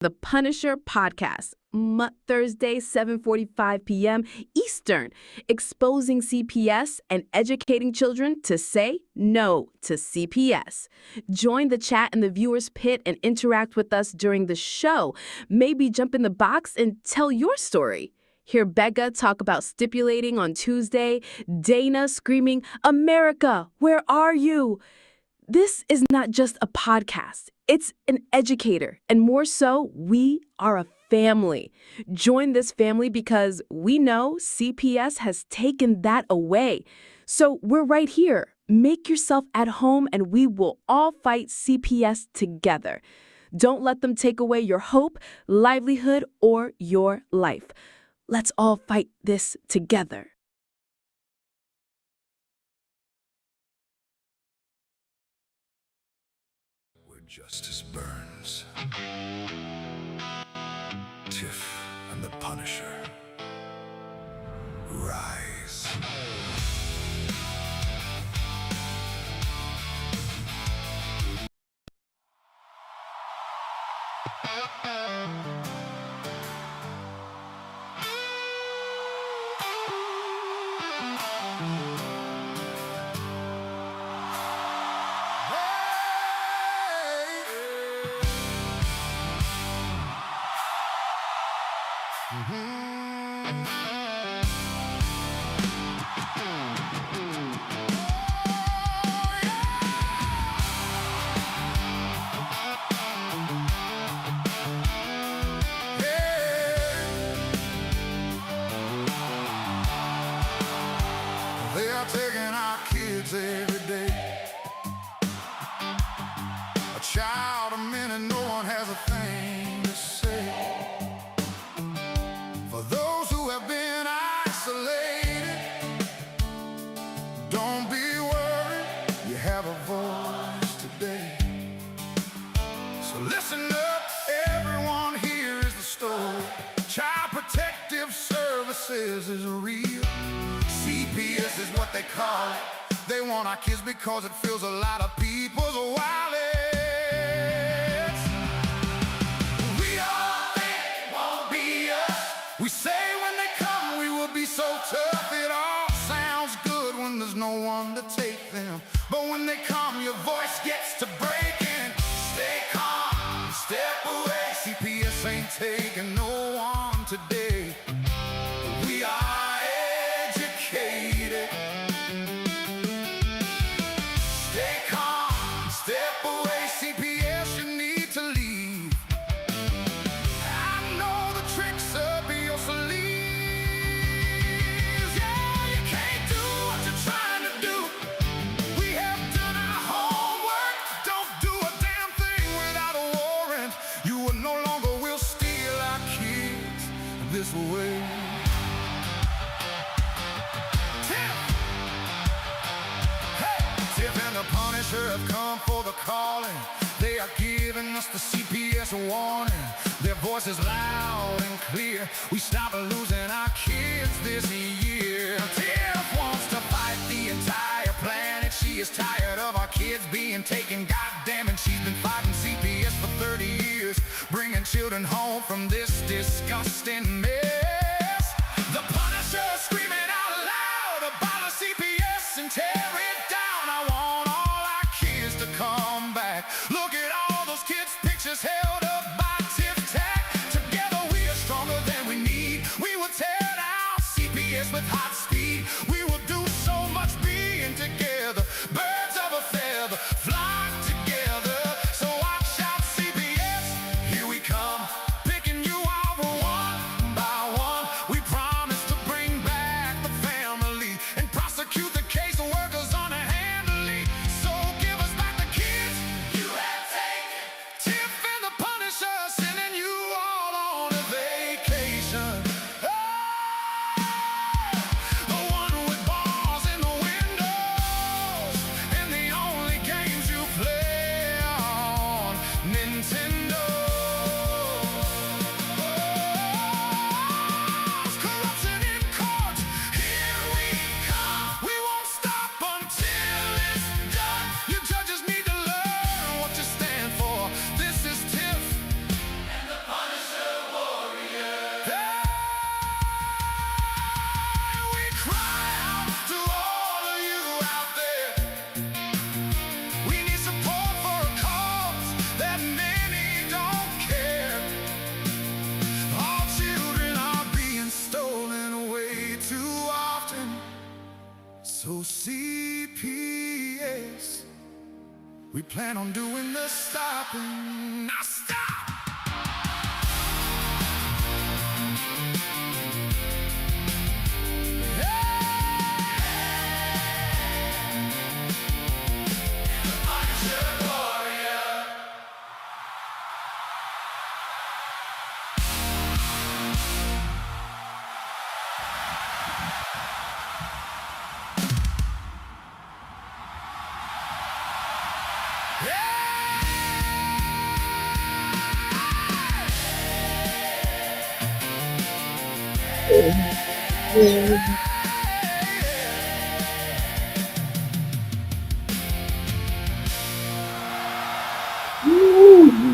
The Punisher podcast, Thursday, 7:45 p.m. Eastern, exposing CPS and educating children to say no to CPS. Join the chat in the viewers pit and interact with us during the show. Maybe jump in the box and tell your story. Hear Becca talk about stipulating on Tuesday, Dana screaming, "America, where are you?" This is not just a podcast. It's an educator, and more so, we are a family. Join this family because we know CPS has taken that away. So we're right here. Make yourself at home, and we will all fight CPS together. Don't let them take away your hope, livelihood, or your life. Let's all fight this together. Justice burns. Tiff and the Punisher. Rise. They are taking our kids every day. A child a minute, no one has a thing to say. For those who have been isolated, don't be worried, you have a voice today. So listen up, everyone, here is the story. Child Protective Services is real. CPS is what they call it. They want our kids because it fills a lot of people's wallets. We all think it won't be us. We say when they come we will be so tough. It all sounds good when there's no one to take them, but when they come your voice gets to breaking. Stay calm, step away. CPS ain't taking no one today. We are educated. Stay calm, step away. CPS, you need to leave. I know the tricks up your sleeves. Yeah, you can't do what you're trying to do. We have done our homework. Don't do a damn thing without a warrant. You no longer will steal our kids this way. Tiff and the Punisher have come for the calling. They are giving us the CPS warning. Their voice is loud and clear. We stop losing our kids this year. Tiff wants to fight the entire planet. She is tired of our kids being taken. Goddamn it, she's been fighting CPS for 30 years, bringing children home from this disgusting mess. The Punisher screaming out loud about the CPS and tear it down. I want all our kids to come back. Look at all those kids' pictures held up by Tiff Tac. Together we are stronger than we need. We will tear down CPS with hot So CPS, we plan on doing the stopping. Now stop!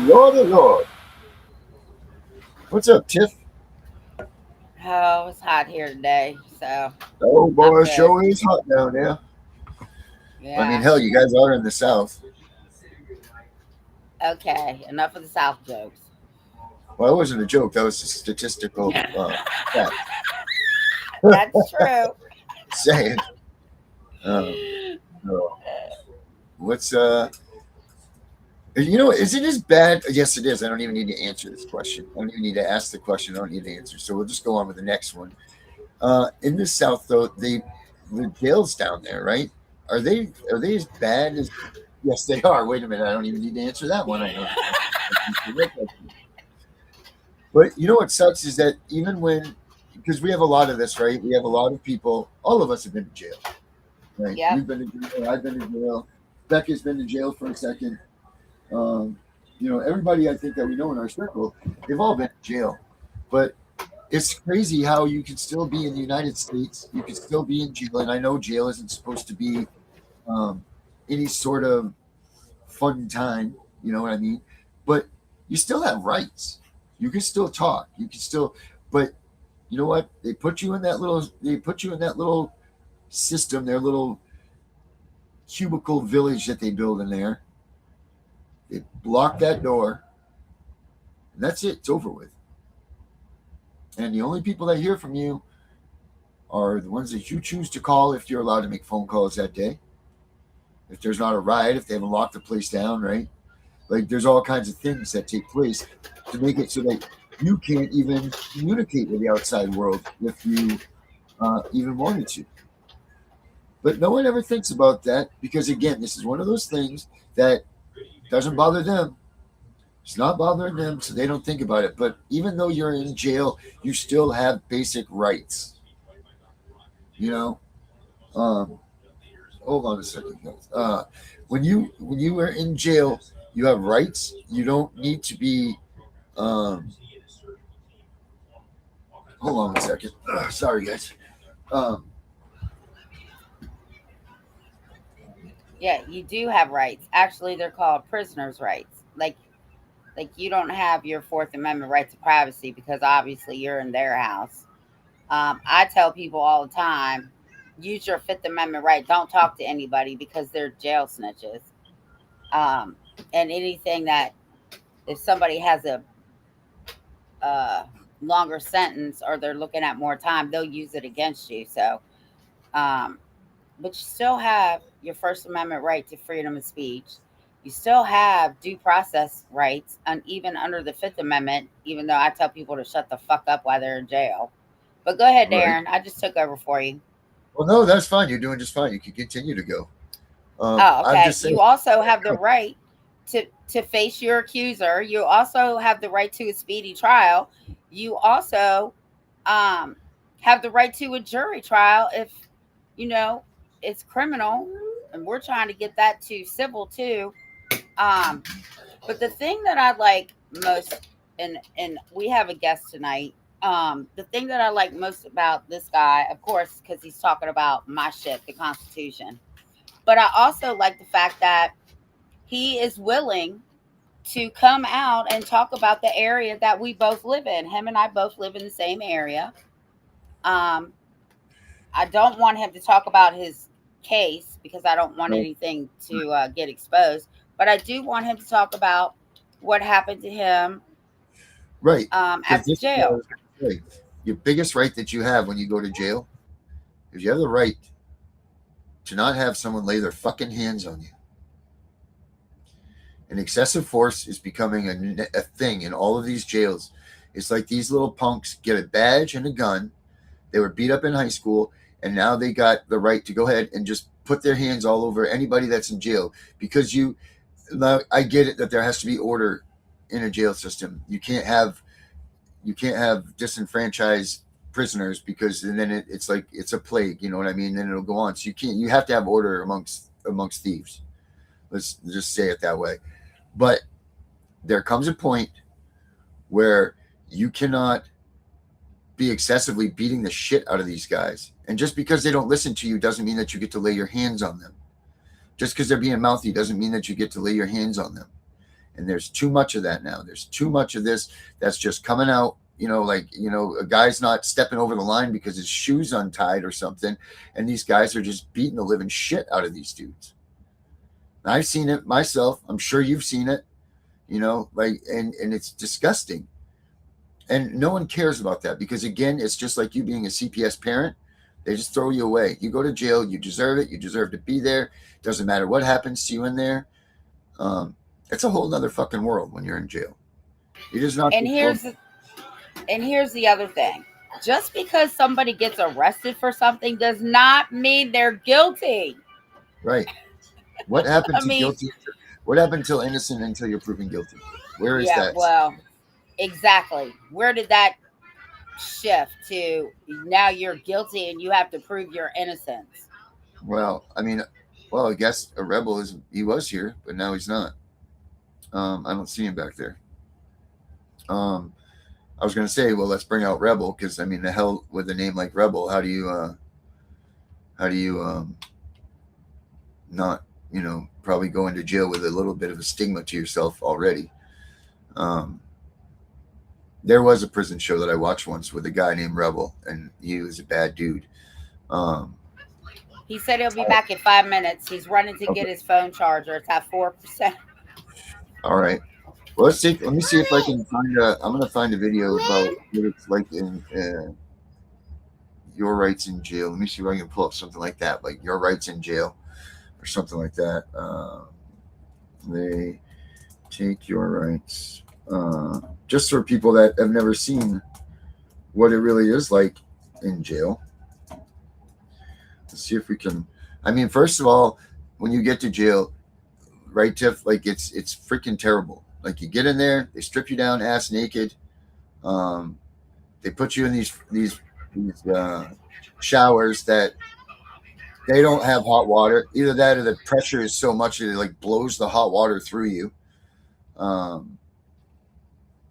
Lord of Lord. What's up, Tiff? Oh, it's hot here today, so Oh boy, I'm it good. sure is hot down there. I mean, Yeah. hell, you guys are in the South. Okay. Enough of the South jokes. Well, it wasn't a joke. That was a statistical fact. That's true. Saying. No. What's you know, is it as bad? Yes, it is. I don't even need to answer this question. I don't even need to ask the question. I don't need the answer. So we'll just go on with the next one. In the South, though, the jails down there, right? Are they as bad as? Yes, they are. Wait a minute. I don't even need to answer that one. I know. But you know what sucks is that even when, because we have a lot of this, right? We have a lot of people. All of us have been to jail, right? Yep. You've been to jail. I've been to jail. Becca's been to jail for a second. You know, everybody I think that we know in our circle, they've all been to jail. But it's crazy how you can still be in the United States. You can still be in jail, and I know jail isn't supposed to be any sort of fun time. You know what I mean? But you still have rights. You can still talk. You can still, but you know what? They put you in that little. They put you in that little system. Their little cubicle village that they build in there. They block that door, and that's it. It's over with. And the only people that hear from you are the ones that you choose to call if you're allowed to make phone calls that day. If there's not a riot, if they haven't locked the place down, right? Like there's all kinds of things that take place to make it so that you can't even communicate with the outside world if you even wanted to. But no one ever thinks about that because, again, this is one of those things that doesn't bother them. It's not bothering them, so they don't think about it. But even though you're in jail, you still have basic rights. You know, hold on a second, guys. When you are in jail, you have rights. You don't need to be. Hold on a second. Sorry, guys. Yeah, you do have rights. Actually, they're called prisoners' rights. Like you don't have your Fourth Amendment right to privacy because obviously you're in their house. I tell people all the time, use your Fifth Amendment right. Don't talk to anybody because they're jail snitches. Um, and anything that if somebody has a uh, longer sentence or they're looking at more time, they'll use it against you. So, um, but you still have your First Amendment right to freedom of speech. You still have due process rights, and even under the Fifth Amendment, even though I tell people to shut the fuck up while they're in jail. But go ahead, Right. Darren. I just took over for you. Well, no, that's fine. You're doing just fine. You can continue to go. Oh, I'm okay. just saying. You also have the right to face your accuser. You also have the right to a speedy trial. You also um, have the right to a jury trial if you know it's criminal, and we're trying to get that to civil too. Um, but the thing that I like most, and we have a guest tonight. The thing that I like most about this guy, of course, because he's talking about my shit, the Constitution. But I also like the fact that he is willing to come out and talk about the area that we both live in. Him and I both live in the same area. Um, I don't want him to talk about his case because I don't want Right. anything to get exposed. But I do want him to talk about what happened to him Right. at Because the this is what I jail. was going to say. Your biggest right that you have when you go to jail is you have the right to not have someone lay their fucking hands on you. And excessive force is becoming a thing in all of these jails. It's like these little punks get a badge and a gun. They were beat up in high school, and now they got the right to go ahead and just put their hands all over anybody that's in jail. Because I get it that there has to be order in a jail system. You can't have disenfranchised prisoners, because then it's like it's a plague. You know what I mean? Then it'll go on. So you have to have order amongst thieves. Let's just say it that way. But there comes a point where you cannot be excessively beating the shit out of these guys. And just because they don't listen to you doesn't mean that you get to lay your hands on them. Just because they're being mouthy doesn't mean that you get to lay your hands on them. And there's too much of that now. There's too much of this that's just coming out, a guy's not stepping over the line because his shoe's untied or something. And these guys are just beating the living shit out of these dudes. I've seen it myself. I'm sure you've seen it, and it's disgusting. And no one cares about that, because again, it's just like you being a CPS parent. They just throw you away. You go to jail. You deserve it. You deserve to be there. Doesn't matter what happens to you in there. It's a whole nother fucking world when you're in jail. It is not. And here's the other thing. Just because somebody gets arrested for something does not mean they're guilty. Right. What happened to guilty? What happened till innocent until you're proven guilty? Where is that? Well, exactly. Where did that shift to? Now you're guilty and you have to prove your innocence. Well, I guess a rebel he was here, but now he's not. I don't see him back there. I was going to say, well, let's bring out Rebel, because the hell with a name like Rebel, how do you not, probably go into jail with a little bit of a stigma to yourself already. There was a prison show that I watched once with a guy named Rebel, and he was a bad dude. He said he'll be back in 5 minutes. He's running to get his phone charger. It's at 4%. All right. Well, let me see if I can I'm going to find a video about what it's like in your rights in jail. Let me see if I can pull up something like that, like your rights in jail or something like that. They take your rights. Just for people that have never seen what it really is like in jail. Let's see if we can. First of all, when you get to jail, right, Tiff? Like it's freaking terrible. Like you get in there, they strip you down ass naked. They put you in these showers that they don't have hot water. Either that or the pressure is so much that it like blows the hot water through you.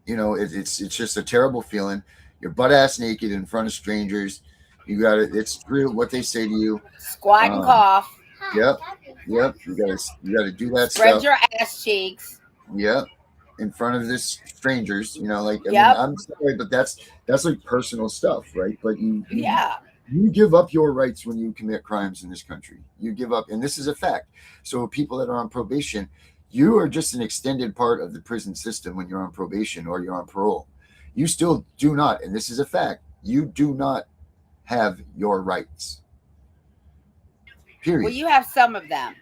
It's just a terrible feeling. You're butt ass naked in front of strangers. You got it. It's true what they say to you. Squat and cough. Yep. You gotta do that. Spread your ass cheeks. Yep. In front of this strangers, I'm sorry, but that's like personal stuff, right? But you give up your rights when you commit crimes in this country. You give up, and this is a fact. So people that are on probation, you are just an extended part of the prison system when you're on probation or you're on parole. You still do not, and this is a fact, you do not have your rights. Period. Well, you have some of them,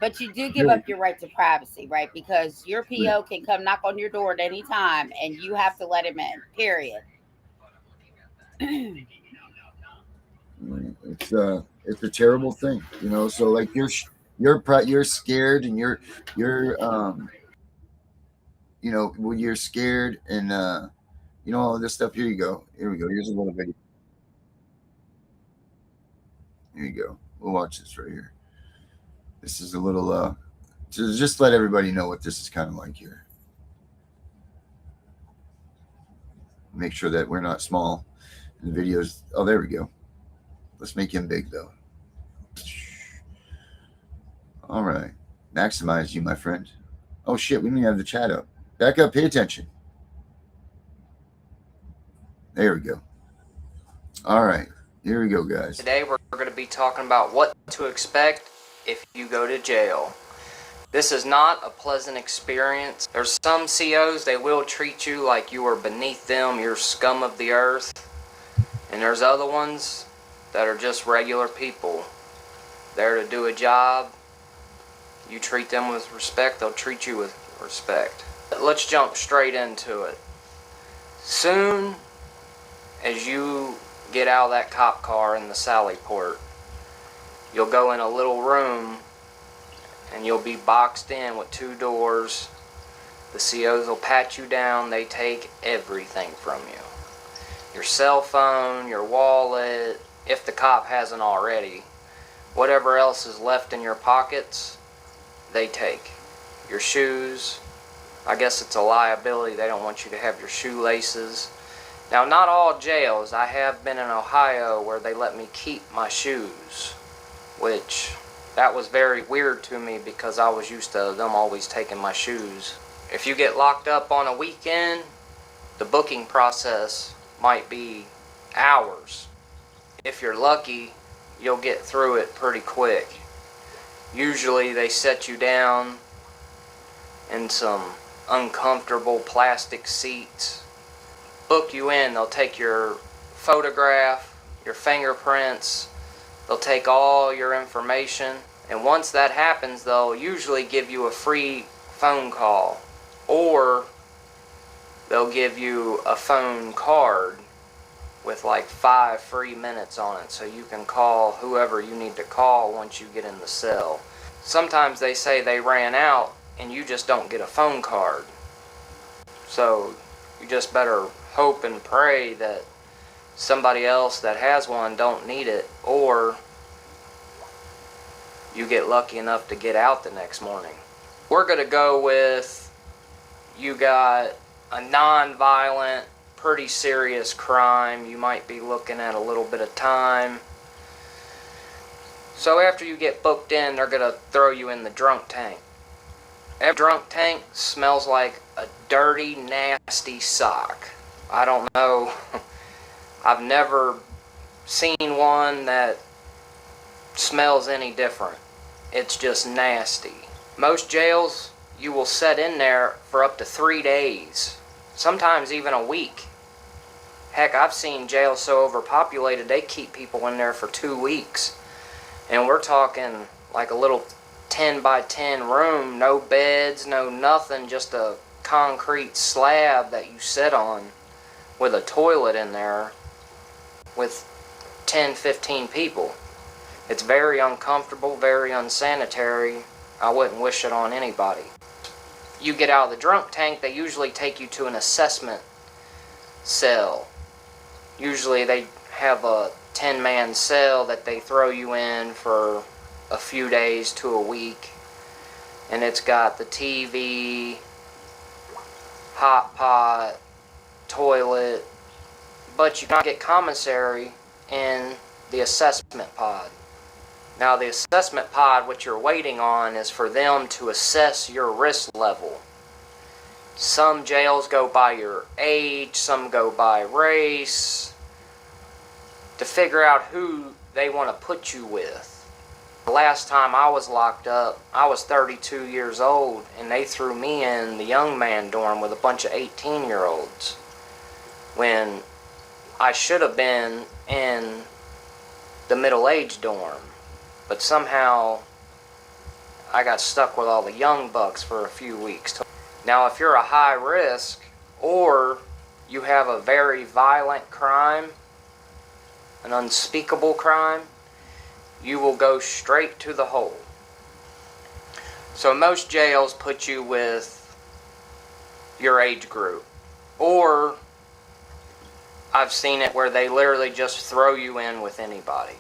but you do give up your right to privacy, right? Because your PO can come knock on your door at any time, and you have to let him in. Period. It's a terrible thing, So like you're scared, and you're when you're scared, and all of this stuff. Here we go. Here's a little video. Here you go. We'll watch this right here. This is a little to just let everybody know what this is kind of like here. Make sure that we're not small in the videos. Oh, there we go. Let's make him big though. All right. Maximize you, my friend. Oh shit, we don't even have the chat up. Back up, pay attention. There we go. All right. Here we go, guys. Today we're going to be talking about what to expect if you go to jail. This is not a pleasant experience. There's some COs, they will treat you like you are beneath them, you're scum of the earth. And there's other ones that are just regular people. there to do a job. You treat them with respect, they'll treat you with respect. Let's jump straight into it. Soon as you get out of that cop car in the Sally Port, you'll go in a little room and you'll be boxed in with 2 doors. The COs will pat you down. They take everything from you. Your cell phone, your wallet, if the cop hasn't already. Whatever else is left in your pockets, they take. Your shoes, I guess it's a liability. They don't want you to have your shoelaces. Now, not all jails. I have been in Ohio where they let me keep my shoes, which that was very weird to me because I was used to them always taking my shoes. If you get locked up on a weekend, the booking process might be hours. If you're lucky, you'll get through it pretty quick. Usually they set you down in some uncomfortable plastic seats, book you in. They'll take your photograph, your fingerprints, they'll take all your information, and once that happens, they'll usually give you a free phone call, or they'll give you a phone card with like 5 free minutes on it, so you can call whoever you need to call once you get in the cell. Sometimes they say they ran out and you just don't get a phone card, so you just better hope and pray that somebody else that has one don't need it, or you get lucky enough to get out the next morning. We're going to go with you got a non-violent, pretty serious crime. You might be looking at a little bit of time. So after you get booked in, they're going to throw you in the drunk tank. Every drunk tank smells like a dirty, nasty sock. I don't know. I've never seen one that smells any different. It's just nasty. Most jails, you will set in there for up to 3 days, sometimes even a week. Heck, I've seen jails so overpopulated they keep people in there for 2 weeks. And we're talking like a little 10 by 10 room, no beds, no nothing, just a concrete slab that you sit on with a toilet in there with 10, 15 people. It's very uncomfortable, very unsanitary. I wouldn't wish it on anybody. You get out of the drunk tank, they usually take you to an assessment cell. Usually they have a 10-man cell that they throw you in for a few days to a week, and it's got the TV, hot pot, toilet, but you don't get commissary in the assessment pod. Now the assessment pod, what you're waiting on is for them to assess your risk level. Some jails go by your age, some go by race, to figure out who they want to put you with. The last time I was locked up, I was 32 years old, and they threw me in the young man dorm with a bunch of 18-year-olds, when I should have been in the middle-aged dorm. But somehow I got stuck with all the young bucks for a few weeks. Now, if you're a high risk, or you have a very violent crime, an unspeakable crime, you will go straight to the hole. So most jails put you with your age group, or I've seen it where they literally just throw you in with anybody.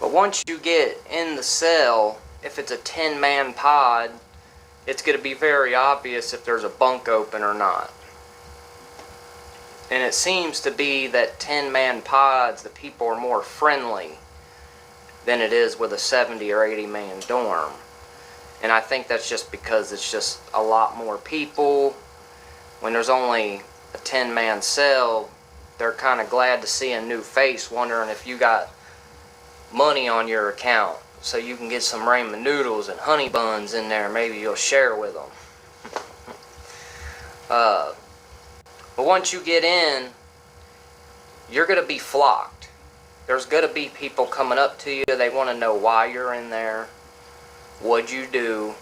But once you get in the cell, if it's a 10-man pod, it's going to be very obvious if there's a bunk open or not. And it seems to be that 10-man pods, the people are more friendly than it is with a 70 or 80-man dorm. And I think that's just because it's just a lot more people. When there's only a 10-man cell, they're kind of glad to see a new face, wondering if you got money on your account so you can get some ramen noodles and honey buns in there. Maybe you'll share with them. But once you get in, you're going to be flocked. There's going to be people coming up to you. They want to know why you're in there. What'd you do?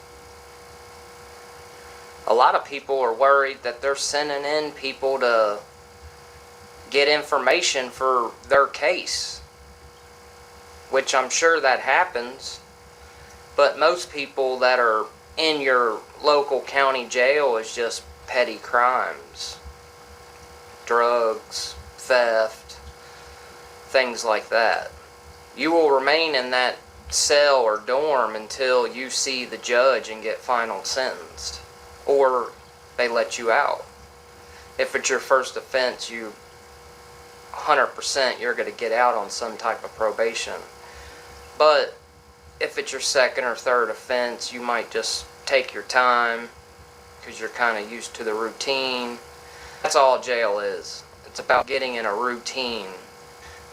A lot of people are worried that they're sending in people to get information for their case, which I'm sure that happens. But most people that are in your local county jail is just petty crimes. Drugs, theft, things like that. You will remain in that cell or dorm until you see the judge and get final sentenced, or they let you out. If it's your first offense, you 100% you're going to get out on some type of probation. But if it's your second or third offense, you might just take your time because you're kind of used to the routine. That's all jail is. It's about getting in a routine.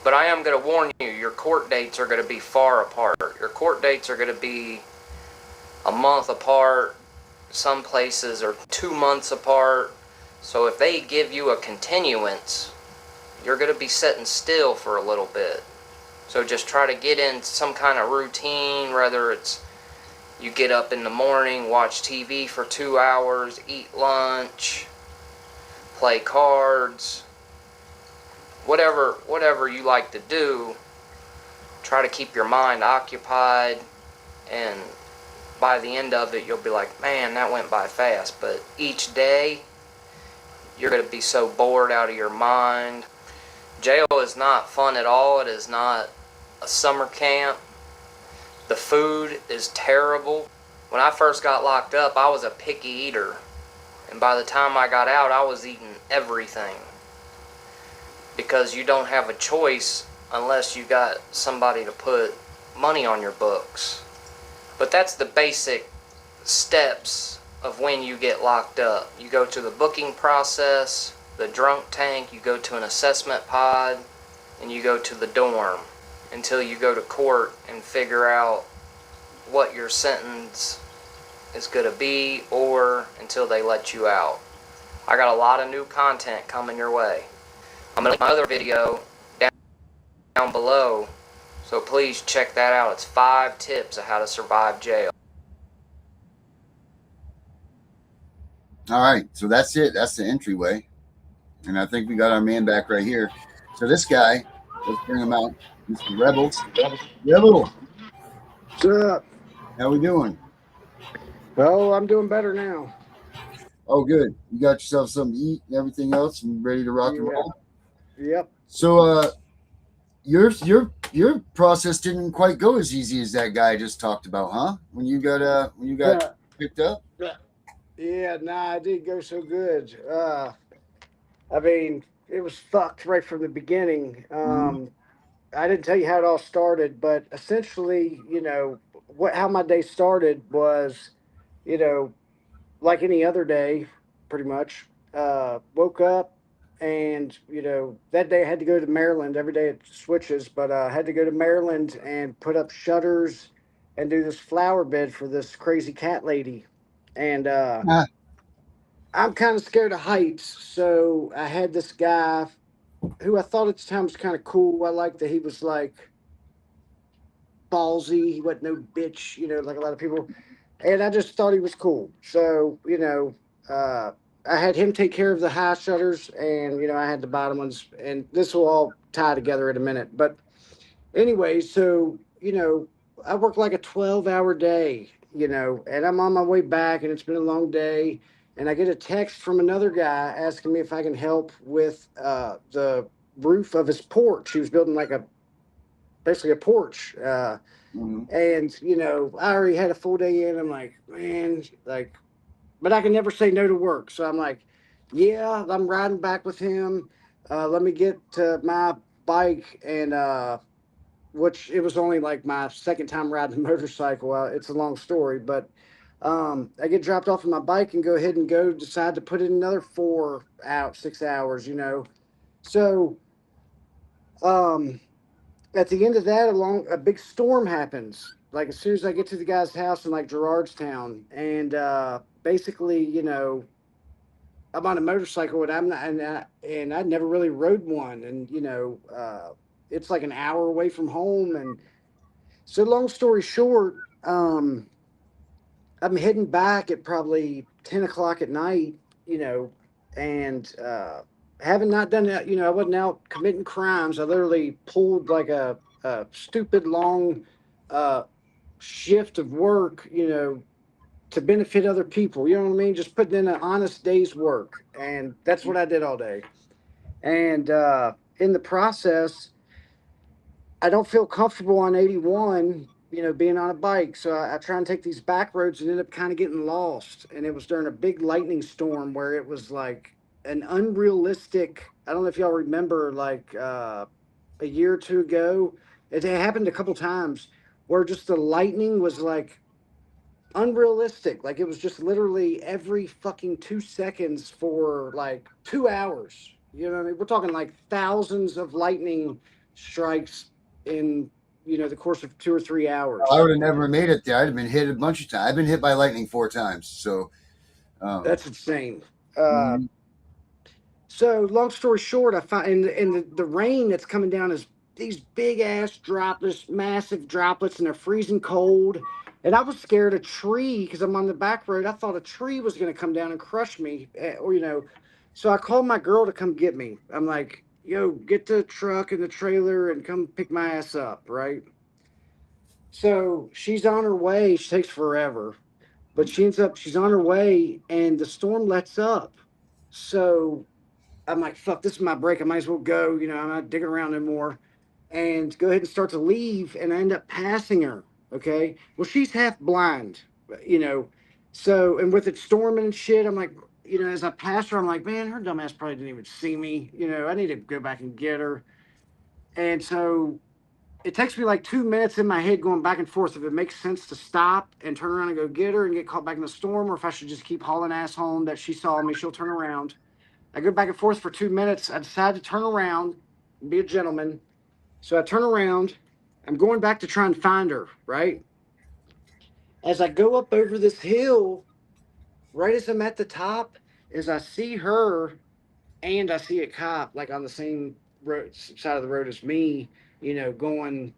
But I am going to warn you, your court dates are going to be far apart. Your court dates are going to be a month apart. Some places are 2 months apart. So if they give you a continuance, you're going to be sitting still for a little bit. So just try to get in some kind of routine, whether it's you get up in the morning, watch TV for 2 hours, eat lunch, play cards, whatever you like to do. Try to keep your mind occupied, and by the end of it, you'll be like, man, that went by fast. But each day, you're going to be so bored out of your mind. Jail is not fun at all. It is not a summer camp. The food is terrible. When I first got locked up, I was a picky eater. And by the time I got out, I was eating everything. Because you don't have a choice unless you got somebody to put money on your books. But that's the basic steps of when you get locked up. You go to the booking process, the drunk tank, you go to an assessment pod, and you go to the dorm until you go to court and figure out what your sentence is going to be, or until they let you out. I got a lot of new content coming your way. I'm going to link my other video down below, so please check that out. It's 5 tips of how to survive jail. All right, so that's it. That's the entryway. And I think we got our man back right here. So this guy, let's bring him out. Mr. Rebels. Rebel, What's up? how we doing? Well, I'm doing better now. Oh, good. You got yourself something to eat and everything else and ready to rock and roll? Yep. So your process didn't quite go as easy as that guy just talked about, huh? When you got picked up? Yeah, nah, it didn't go so good. I mean, it was fucked right from the beginning. I didn't tell you how it all started, but essentially, how my day started was, like any other day, pretty much. Woke up, and that day I had to go to Maryland. Every day it switches, but I had to go to Maryland and put up shutters and do this flower bed for this crazy cat lady. And I'm kind of scared of heights, so I had this guy who I thought at the time was kind of cool. I liked that he was like ballsy. He wasn't no bitch, like a lot of people. And I just thought he was cool. So, I had him take care of the high shutters, and, I had the bottom ones. And this will all tie together in a minute. But anyway, so, I work like a 12-hour day, and I'm on my way back, and it's been a long day. And I get a text from another guy asking me if I can help with the roof of his porch. He was building basically a porch. And, I already had a full day in. I'm like, man, but I can never say no to work. So I'm like, yeah, I'm riding back with him. Let me get to my bike, and which it was only like my second time riding a motorcycle. It's a long story, but I get dropped off on my bike and go ahead and decide to put in another 6 hours, So at the end of that, a big storm happens. Like as soon as I get to the guy's house in like Gerardstown, and basically, I'm on a motorcycle, and I'm not, and I'd never really rode one, and it's like an hour away from home. And so long story short, I'm heading back at probably 10 o'clock at night, you know, and having not done that, you know, I wasn't out committing crimes. I literally pulled like a stupid long uh, shift of work, you know, to benefit other people. You know what I mean? Just putting in an honest day's work. And that's what I did all day. And in the process, I don't feel comfortable on 81, you know, being on a bike. So I try and take these back roads and end up kind of getting lost. And it was during a big lightning storm where it was like an unrealistic, I don't know if y'all remember, like a year or two ago, it happened a couple times where just the lightning was like unrealistic. Like it was just literally every fucking 2 seconds for like 2 hours. You know what I mean? We're talking like thousands of lightning strikes in, you know, the course of 2 or 3 hours. I would have never made it there. I'd have been hit a bunch of times. I've been hit by lightning 4 times. So, That's insane. Uh, mhm. so long story short, I find and the rain that's coming down is these big ass droplets, massive droplets, and they're freezing cold. And I was scared a tree because I'm on the back road. I thought a tree was going to come down and crush me, or you know. So I called my girl to come get me. I'm like, "Yo, get the truck and the trailer and come pick my ass up, right?" So she's on her way. She takes forever, but she's on her way, and the storm lets up. So I'm like, fuck, this is my break. I might as well go. You know, I'm not digging around anymore. And go ahead and start to leave. And I end up passing her. Okay. Well, she's half blind, you know. So, and with it storming and shit, I'm like, you know, as I pass her, I'm like, man, her dumbass probably didn't even see me. You know, I need to go back and get her. And so it takes me like 2 minutes in my head going back and forth if it makes sense to stop and turn around and go get her and get caught back in the storm, or if I should just keep hauling ass home that she saw me, she'll turn around. I go back and forth for 2 minutes. I decide to turn around and be a gentleman. So I turn around. I'm going back to try and find her, right? As I go up over this hill, right as I'm at the top, as I see her and I see a cop like on the same road, side of the road as me, you know, going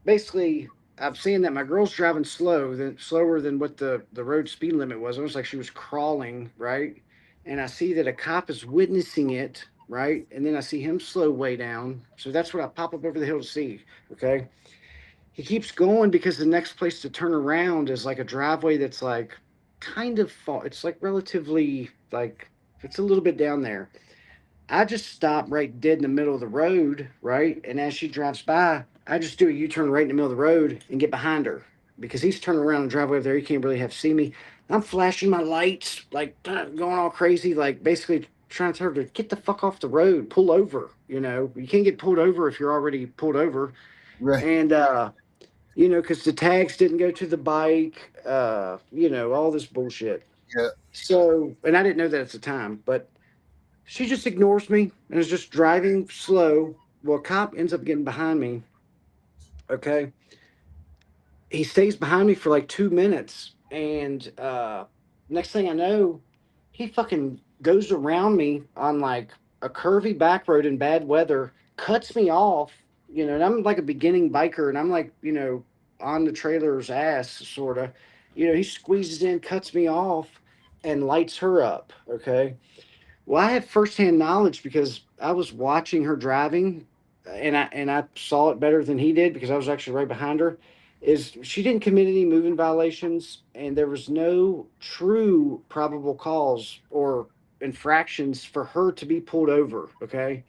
basically. I'm seeing that my girl's driving slower than what the road speed limit was. It was like she was crawling, right? And I see that a cop is witnessing it, right? And then I see him slow way down. So that's what I pop up over the hill to see. Okay. He keeps going because the next place to turn around is like a driveway that's like kind of far. It's like relatively like it's a little bit down there. I just stop right dead in the middle of the road, right? And as she drives by, I just do a U-turn right in the middle of the road and get behind her because he's turning around and drive over there. He can't really have to see me. I'm flashing my lights, like going all crazy, like basically trying to tell her to get the fuck off the road, pull over. You know, you can't get pulled over if you're already pulled over. Right. And you know, because the tags didn't go to the bike, you know, all this bullshit. Yeah. So, and I didn't know that at the time, but she just ignores me and is just driving slow. Well, a cop ends up getting behind me. Okay. He stays behind me for like 2 minutes. And next thing I know, he fucking goes around me on like a curvy back road in bad weather, cuts me off, you know, and I'm like a beginning biker and I'm like, you know, on the trailer's ass, sort of. You know, he squeezes in, cuts me off, and lights her up. Okay. Well, I have firsthand knowledge because I was watching her driving, and I saw it better than he did because I was actually right behind her. Is she didn't commit any moving violations, and there was no true probable cause or infractions for her to be pulled over. Okay,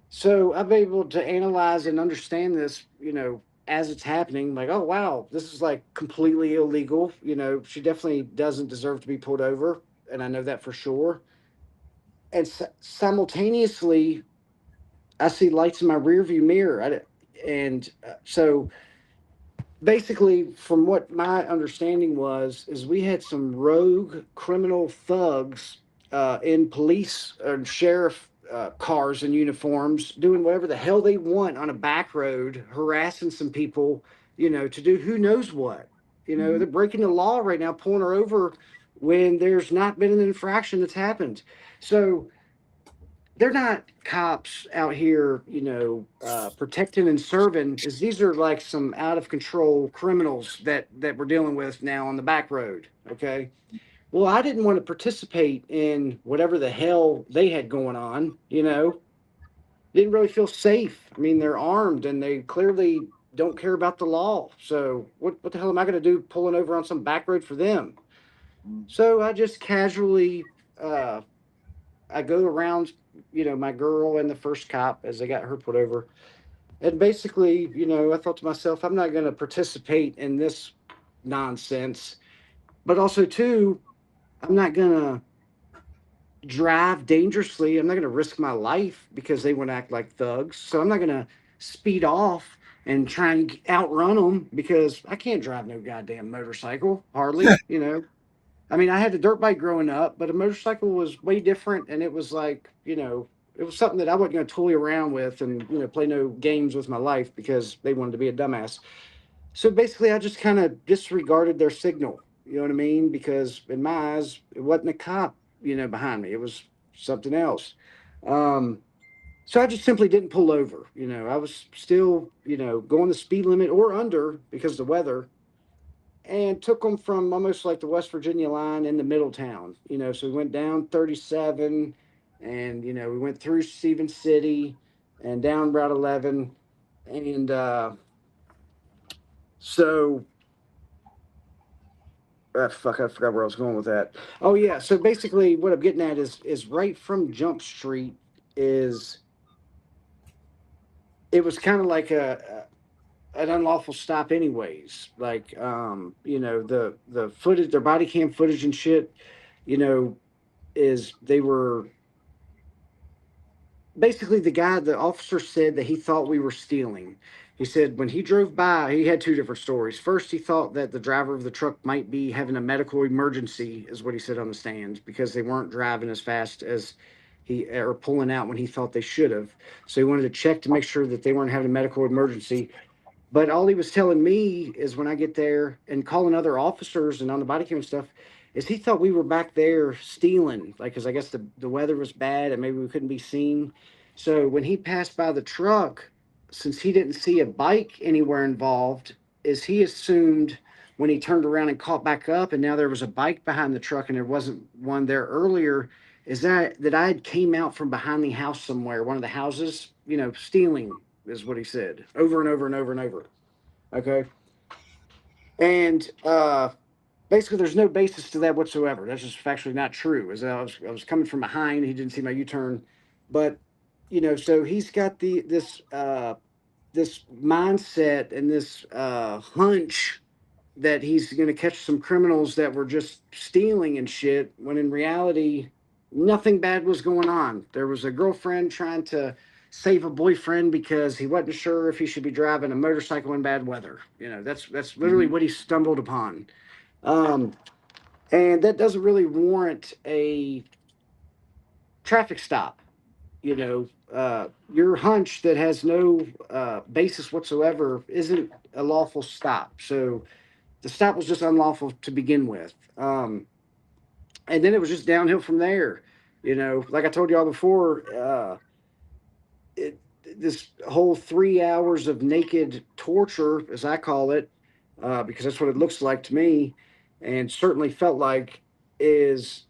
so I'm able to analyze and understand this, you know, as it's happening. Like, oh wow, this is like completely illegal. You know, she definitely doesn't deserve to be pulled over, and I know that for sure. And simultaneously, I see lights in my rearview mirror. And so basically, from what my understanding was, is we had some rogue criminal thugs in police or sheriff cars and uniforms doing whatever the hell they want on a back road, harassing some people, you know, to do who knows what. You know, Mhm. they're breaking the law right now, pulling her over when there's not been an infraction that's happened. So they're not cops out here, protecting and serving. Is these are like some out of control criminals that we're dealing with now on the back road. Okay. Well, I didn't want to participate in whatever the hell they had going on. Didn't really feel safe. I mean, they're armed and they clearly don't care about the law. So what the hell am I going to do pulling over on some back road for them? So I just casually, uh, I go around, my girl and the first cop as they got her put over. And basically, I thought to myself, I'm not going to participate in this nonsense. But also, too, I'm not going to drive dangerously. I'm not going to risk my life because they want to act like thugs. So I'm not going to speed off and try and outrun them because I can't drive no goddamn motorcycle, hardly, I mean, I had a dirt bike growing up, but a motorcycle was way different. And it was like, it was something that I wasn't going to toy around with and, play no games with my life because they wanted to be a dumbass. So basically, I just kind of disregarded their signal. You know what I mean? Because in my eyes, it wasn't a cop, behind me. It was something else. Um, so I just simply didn't pull over. I was still, going the speed limit or under because of the weather, and took them from almost like the West Virginia line into Middletown. So we went down 37, and we went through Stevens City and down Route 11, and so fuck, I forgot where I was going with that. Oh yeah, so basically, what I'm getting at is right from Jump Street is it was kind of like an unlawful stop, anyways. Like, the footage, their body cam footage and shit, you know, is they were basically the officer said that he thought we were stealing. He said when he drove by, he had two different stories. First, he thought that the driver of the truck might be having a medical emergency, is what he said on the stands, because they weren't driving as fast as he or pulling out when he thought they should have. So he wanted to check to make sure that they weren't having a medical emergency. But all he was telling me is when I get there and calling other officers and on the body cam and stuff, is he thought we were back there stealing, like, because I guess the weather was bad and maybe we couldn't be seen. So when he passed by the truck, since he didn't see a bike anywhere involved, is he assumed when he turned around and caught back up and now there was a bike behind the truck and there wasn't one there earlier, is that I had came out from behind the house somewhere, one of the houses, stealing, is what he said over and over and over and over. Okay. And basically, there's no basis to that whatsoever. That's just factually not true. As I was coming from behind, he didn't see my U-turn, but so he's got this mindset and this hunch that he's going to catch some criminals that were just stealing and shit, when in reality, nothing bad was going on. There was a girlfriend trying to save a boyfriend because he wasn't sure if he should be driving a motorcycle in bad weather. That's literally what he stumbled upon. Um, and that doesn't really warrant a traffic stop. Your hunch that has no basis whatsoever isn't a lawful stop. So the stop was just unlawful to begin with. And then it was just downhill from there. Like I told y'all before, it, this whole 3 hours of naked torture, as I call it, because that's what it looks like to me, and certainly felt like, is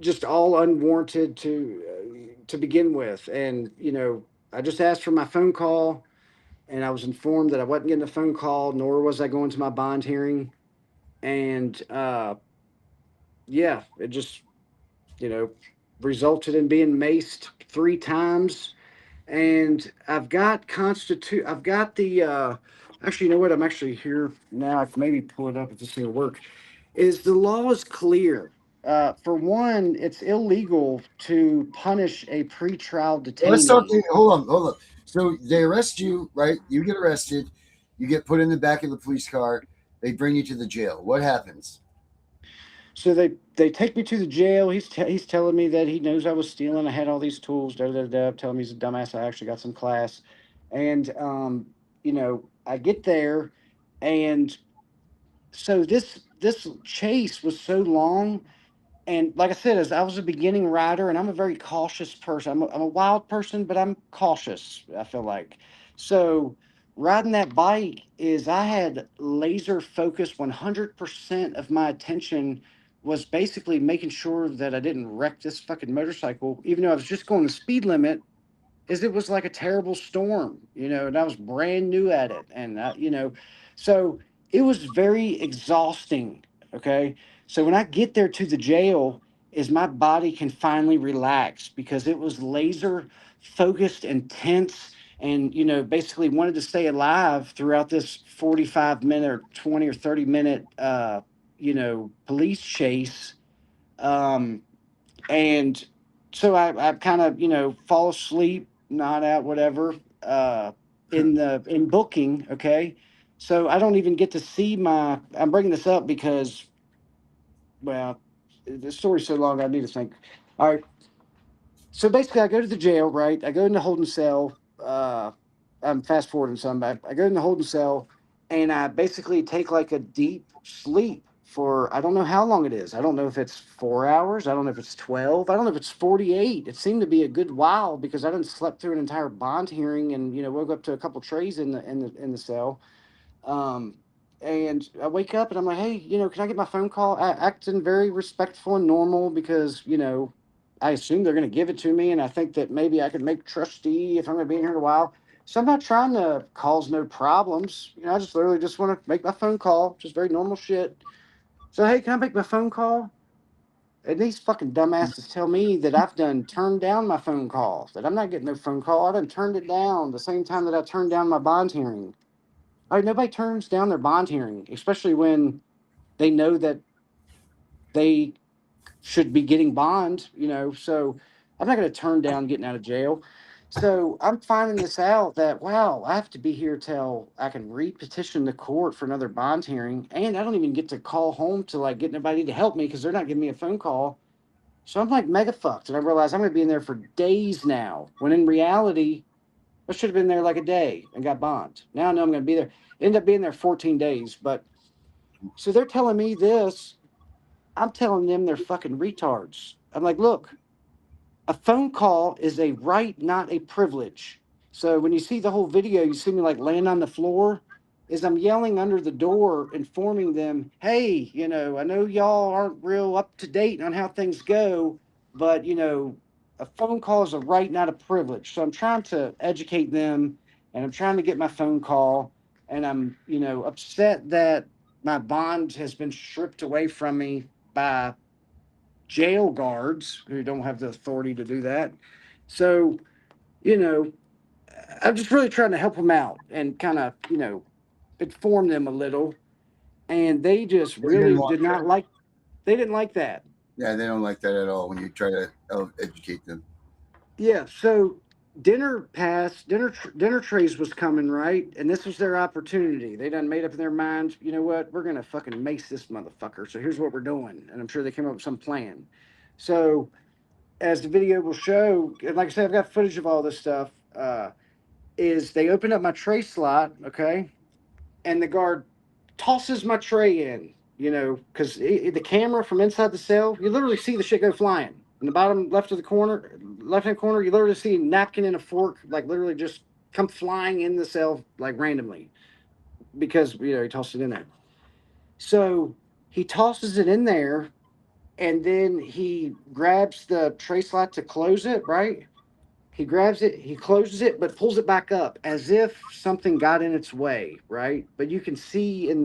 just all unwarranted to begin with. And I just asked for my phone call, and I was informed that I wasn't getting a phone call, nor was I going to my bond hearing. And yeah, it just you know resulted in being maced 3 times. And I've got the actually, you know what, I'm actually here now, I can maybe pull it up if this thing will work. Is the law is clear. For one, it's illegal to punish a pretrial Well, let's talk. detainee. Hold on. So they arrest you, right? You get arrested. You get put in the back of the police car. They bring you to the jail. What happens? So they take me to the jail. He's telling me that he knows I was stealing. I had all these tools. Da da da. Telling me he's a dumbass. I actually got some class, and I get there, and so this chase was so long. And like I said, as I was a beginning rider, and I'm a very cautious person. I'm a wild person, but I'm cautious, I feel like. So riding that bike is I had laser focus. 100% of my attention was basically making sure that I didn't wreck this fucking motorcycle, even though I was just going the speed limit, is it was like a terrible storm, and I was brand new at it. And, so it was very exhausting. Okay. So when I get there to the jail, is my body can finally relax because it was laser focused and tense and, basically wanted to stay alive throughout this 45-minute or 20 or 30-minute, police chase. Um, and so I kind of fall asleep, nod out, whatever, in booking. Okay, so I don't even get to see my. I'm bringing this up because, well, the story's so long I need to think. All right, so basically I go to the jail, right? I go in the holding cell. I'm fast forwarding some, but I go in the holding cell, and I basically take like a deep sleep for I don't know how long it is. I don't know if it's 4 hours. I don't know if it's 12. I don't know if it's 48. It seemed to be a good while because I didn't slept through an entire bond hearing and woke up to a couple trays in the cell. Um, and I wake up and I'm like, hey, can I get my phone call? Acting very respectful and normal because, I assume they're going to give it to me. And I think that maybe I could make trustee if I'm going to be in here in a while. So I'm not trying to cause no problems. I just literally just want to make my phone call. Just very normal shit. So, hey, can I make my phone call? And these fucking dumbasses tell me that I've done turned down my phone call, that I'm not getting no phone call. I done turned it down the same time that I turned down my bond hearing. All right, nobody turns down their bond hearing, especially when they know that they should be getting bond. So I'm not going to turn down getting out of jail. So I'm finding this out that, wow, I have to be here till I can re-petition the court for another bond hearing. And I don't even get to call home to like get nobody to help me because they're not giving me a phone call. So I'm like mega fucked. And I realize I'm going to be in there for days now, when in reality, I should have been there like a day and got bond. Now I know I'm going to be there. End up being there 14 days. But so they're telling me this. I'm telling them they're fucking retards. I'm like, look, a phone call is a right, not a privilege. So when you see the whole video, you see me like laying on the floor, is I'm yelling under the door, informing them, hey, I know y'all aren't real up to date on how things go, but a phone call is a right, not a privilege. So I'm trying to educate them, and I'm trying to get my phone call, and I'm upset that my bond has been stripped away from me by jail guards who don't have the authority to do that. So, you know, I'm just really trying to help them out and kind of, inform them a little. And they just They didn't really want did not like, they didn't like that. Yeah, they don't like that at all when you try to educate them. Yeah. So dinner trays was coming, right? And this was their opportunity. They done made up in their minds, you know what? We're going to fucking mace this motherfucker. So here's what we're doing. And I'm sure they came up with some plan. So, as the video will show, and like I said, I've got footage of all this stuff. Is they open up my tray slot, okay, and the guard tosses my tray in, because the camera from inside the cell, you literally see the shit go flying. In the bottom left of the corner, left hand corner, you literally see a napkin and a fork, like literally just come flying in the cell, like randomly, because he tossed it in there. So he tosses it in there, and then he grabs the tray slot to close it, right? He grabs it, he closes it, but pulls it back up as if something got in its way, right? But you can see in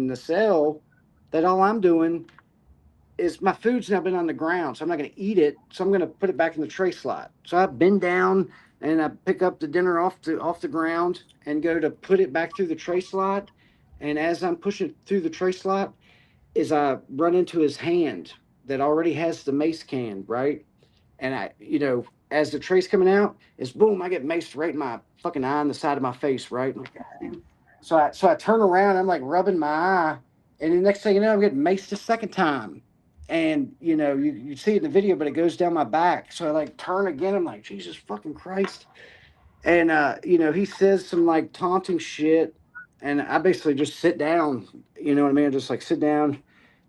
the cell that all I'm doing is my food's now been on the ground, so I'm not going to eat it. So I'm going to put it back in the tray slot. So I bend down and I pick up the dinner off the ground and go to put it back through the tray slot. And as I'm pushing through the tray slot, is I run into his hand that already has the mace can, right? And as the tray's coming out, is boom, I get maced right in my fucking eye on the side of my face, right? So I turn around, I'm like rubbing my eye, and the next thing you know, I'm getting maced a second time. And you see it in the video, but it goes down my back. So I like turn again, I'm like, Jesus fucking Christ. And he says some like taunting shit, and I basically just sit down, you know what I mean? I just like sit down,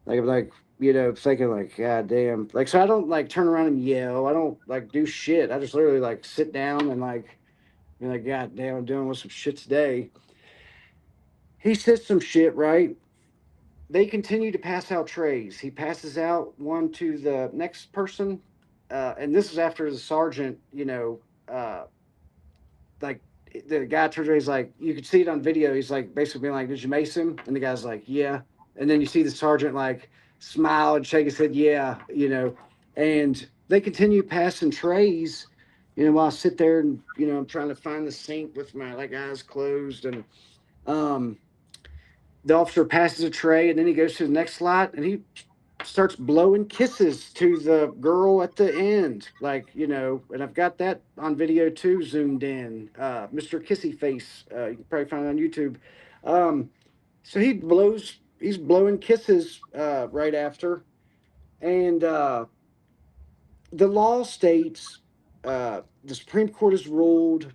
like thinking like, God damn. Like, so I don't like turn around and yell. I don't like do shit. I just literally like sit down and like, be like, God damn, I'm dealing with some shit today. He says some shit, right? They continue to pass out trays. He passes out one to the next person. And this is after the sergeant, like the guy turns around, he's like, you could see it on video. He's like basically being like, did you mace him? And the guy's like, yeah. And then you see the sergeant like smile and shake his head, yeah, and they continue passing trays, while I sit there and, I'm trying to find the sink with my like eyes closed. And um, the officer passes a tray and then he goes to the next slot and he starts blowing kisses to the girl at the end, like, and I've got that on video too, zoomed in. Mr. Kissy Face, you can probably find it on YouTube. Um, so he's blowing kisses right after, and the law states, the Supreme Court has ruled,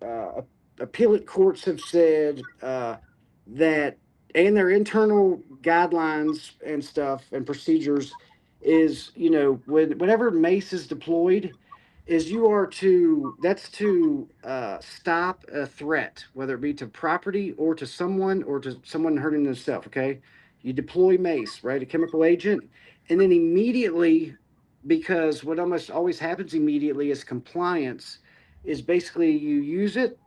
uh, appellate courts have said that, and their internal guidelines and stuff and procedures is, whenever mace is deployed, is that's to stop a threat, whether it be to property or to someone hurting themselves. Okay, you deploy mace, right, a chemical agent, and then immediately, because what almost always happens immediately is compliance, is basically you use it,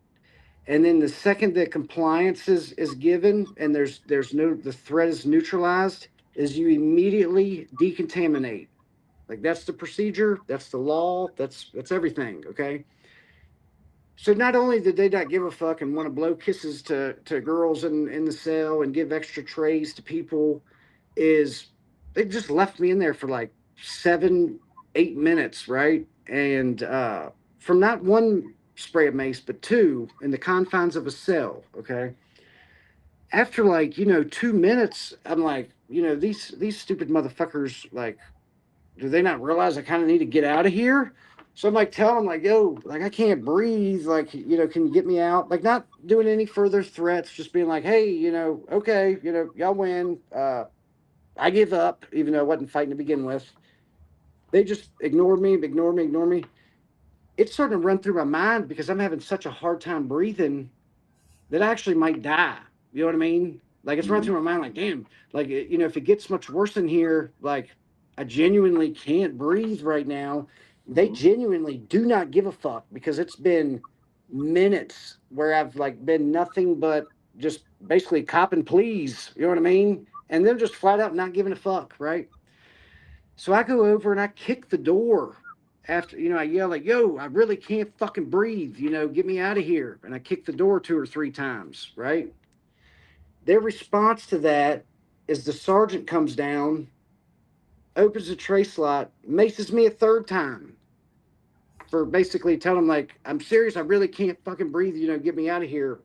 and then the second that compliance is given and there's no the threat is neutralized, is you immediately decontaminate. Like, that's the procedure, that's the law, that's everything. Okay, so not only did they not give a fuck and want to blow kisses to girls in the cell and give extra trays to people, is they just left me in there for like 7-8 minutes, right? And from not one spray of mace, but two in the confines of a cell. Okay. After like 2 minutes, I'm like, these stupid motherfuckers, like, do they not realize I kind of need to get out of here? So I'm like telling them like, yo, like I can't breathe. Like, can you get me out? Like, not doing any further threats, just being like, hey, okay, y'all win. I give up, even though I wasn't fighting to begin with. They just ignored me, ignored me, ignored me. It's starting to run through my mind because I'm having such a hard time breathing that I actually might die. You know what I mean? Like, it's running through my mind like, damn, like, if it gets much worse in here, like, I genuinely can't breathe right now. They genuinely do not give a fuck because it's been minutes where I've like been nothing but just basically cop and please. You know what I mean? And they're just flat out not giving a fuck, right? So I go over and I kick the door after, I yell like, yo, I really can't fucking breathe, get me out of here. And I kick the door 2 or 3 times, right? Their response to that is the sergeant comes down, opens the tray slot, maces me a third time for basically telling him like, I'm serious, I really can't fucking breathe, get me out of here.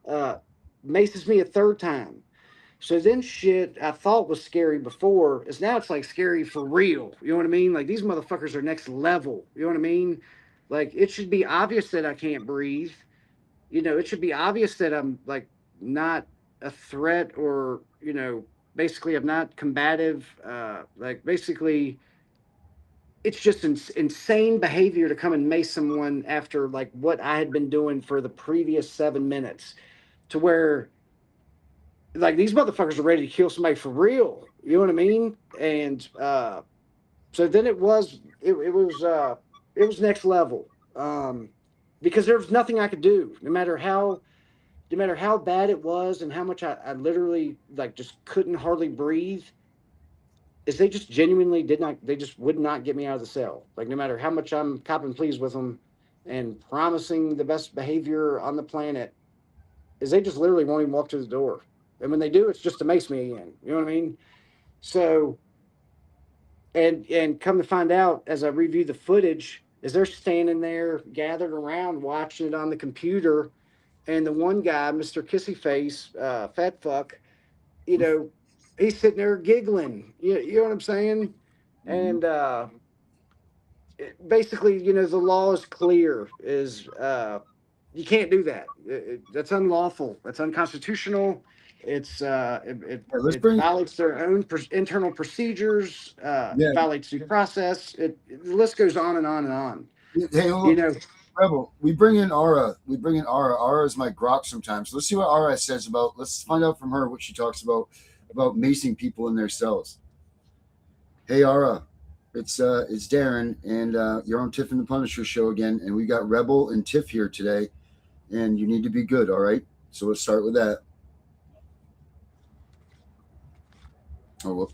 Uh, Maces me a third time. So then shit I thought was scary before is now it's like scary for real. You know what I mean? Like, these motherfuckers are next level. You know what I mean? Like, it should be obvious that I can't breathe. It should be obvious that I'm like not a threat, or, basically I'm not combative. Like, basically it's just insane behavior to come and mace someone after like what I had been doing for the previous 7 minutes, to where like these motherfuckers are ready to kill somebody for real. You know what I mean? And so then it was next level. Because there was nothing I could do, no matter how bad it was and how much I literally like just couldn't hardly breathe. Is they just genuinely they just would not get me out of the cell. Like, no matter how much I'm copping pleased with them and promising the best behavior on the planet, is they just literally won't even walk to the door. And when they do, it's just to mace me again. You know what I mean? So, and come to find out, as I review the footage, is they're standing there gathered around watching it on the computer, and the one guy, Mr. Kissy Face, fat fuck, you know, he's sitting there giggling. You know what I'm saying? And basically, the law is clear: is you can't do that. That's unlawful. That's unconstitutional. Let's It bring. violates their own internal procedures. Yeah. It violates due process. The list goes on and on and on. Hey, You look, know, Rebel. We bring in Aura. Aura is my grok sometimes. Let's see what Aura says about. Let's find out from her what she talks about macing people in their cells. Hey, Aura. It's Darren, and you're on Tiff and the Punisher show again, and we got Rebel and Tiff here today, and you need to be good, all right? So let's start with that. Oh, well.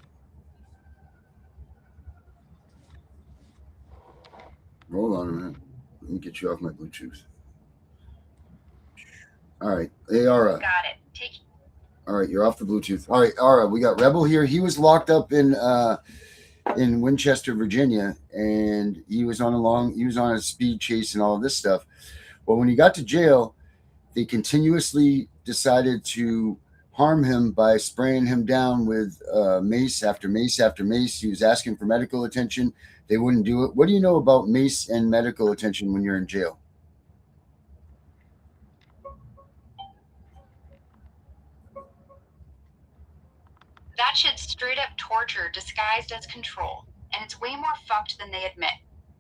Hold on a minute. Let me get you off my Bluetooth. All right. Hey, Aura. Got it. All right, you're off the Bluetooth. All right, Aura, we got Rebel here. He was locked up in Winchester, Virginia, and he was on a speed chase and all of this stuff. Well, when he got to jail, they continuously decided to harm him by spraying him down with mace after mace after mace. He was asking for medical attention. They wouldn't do it. What do you know about mace and medical attention when you're in jail? That shit's straight up torture disguised as control, and it's way more fucked than they admit.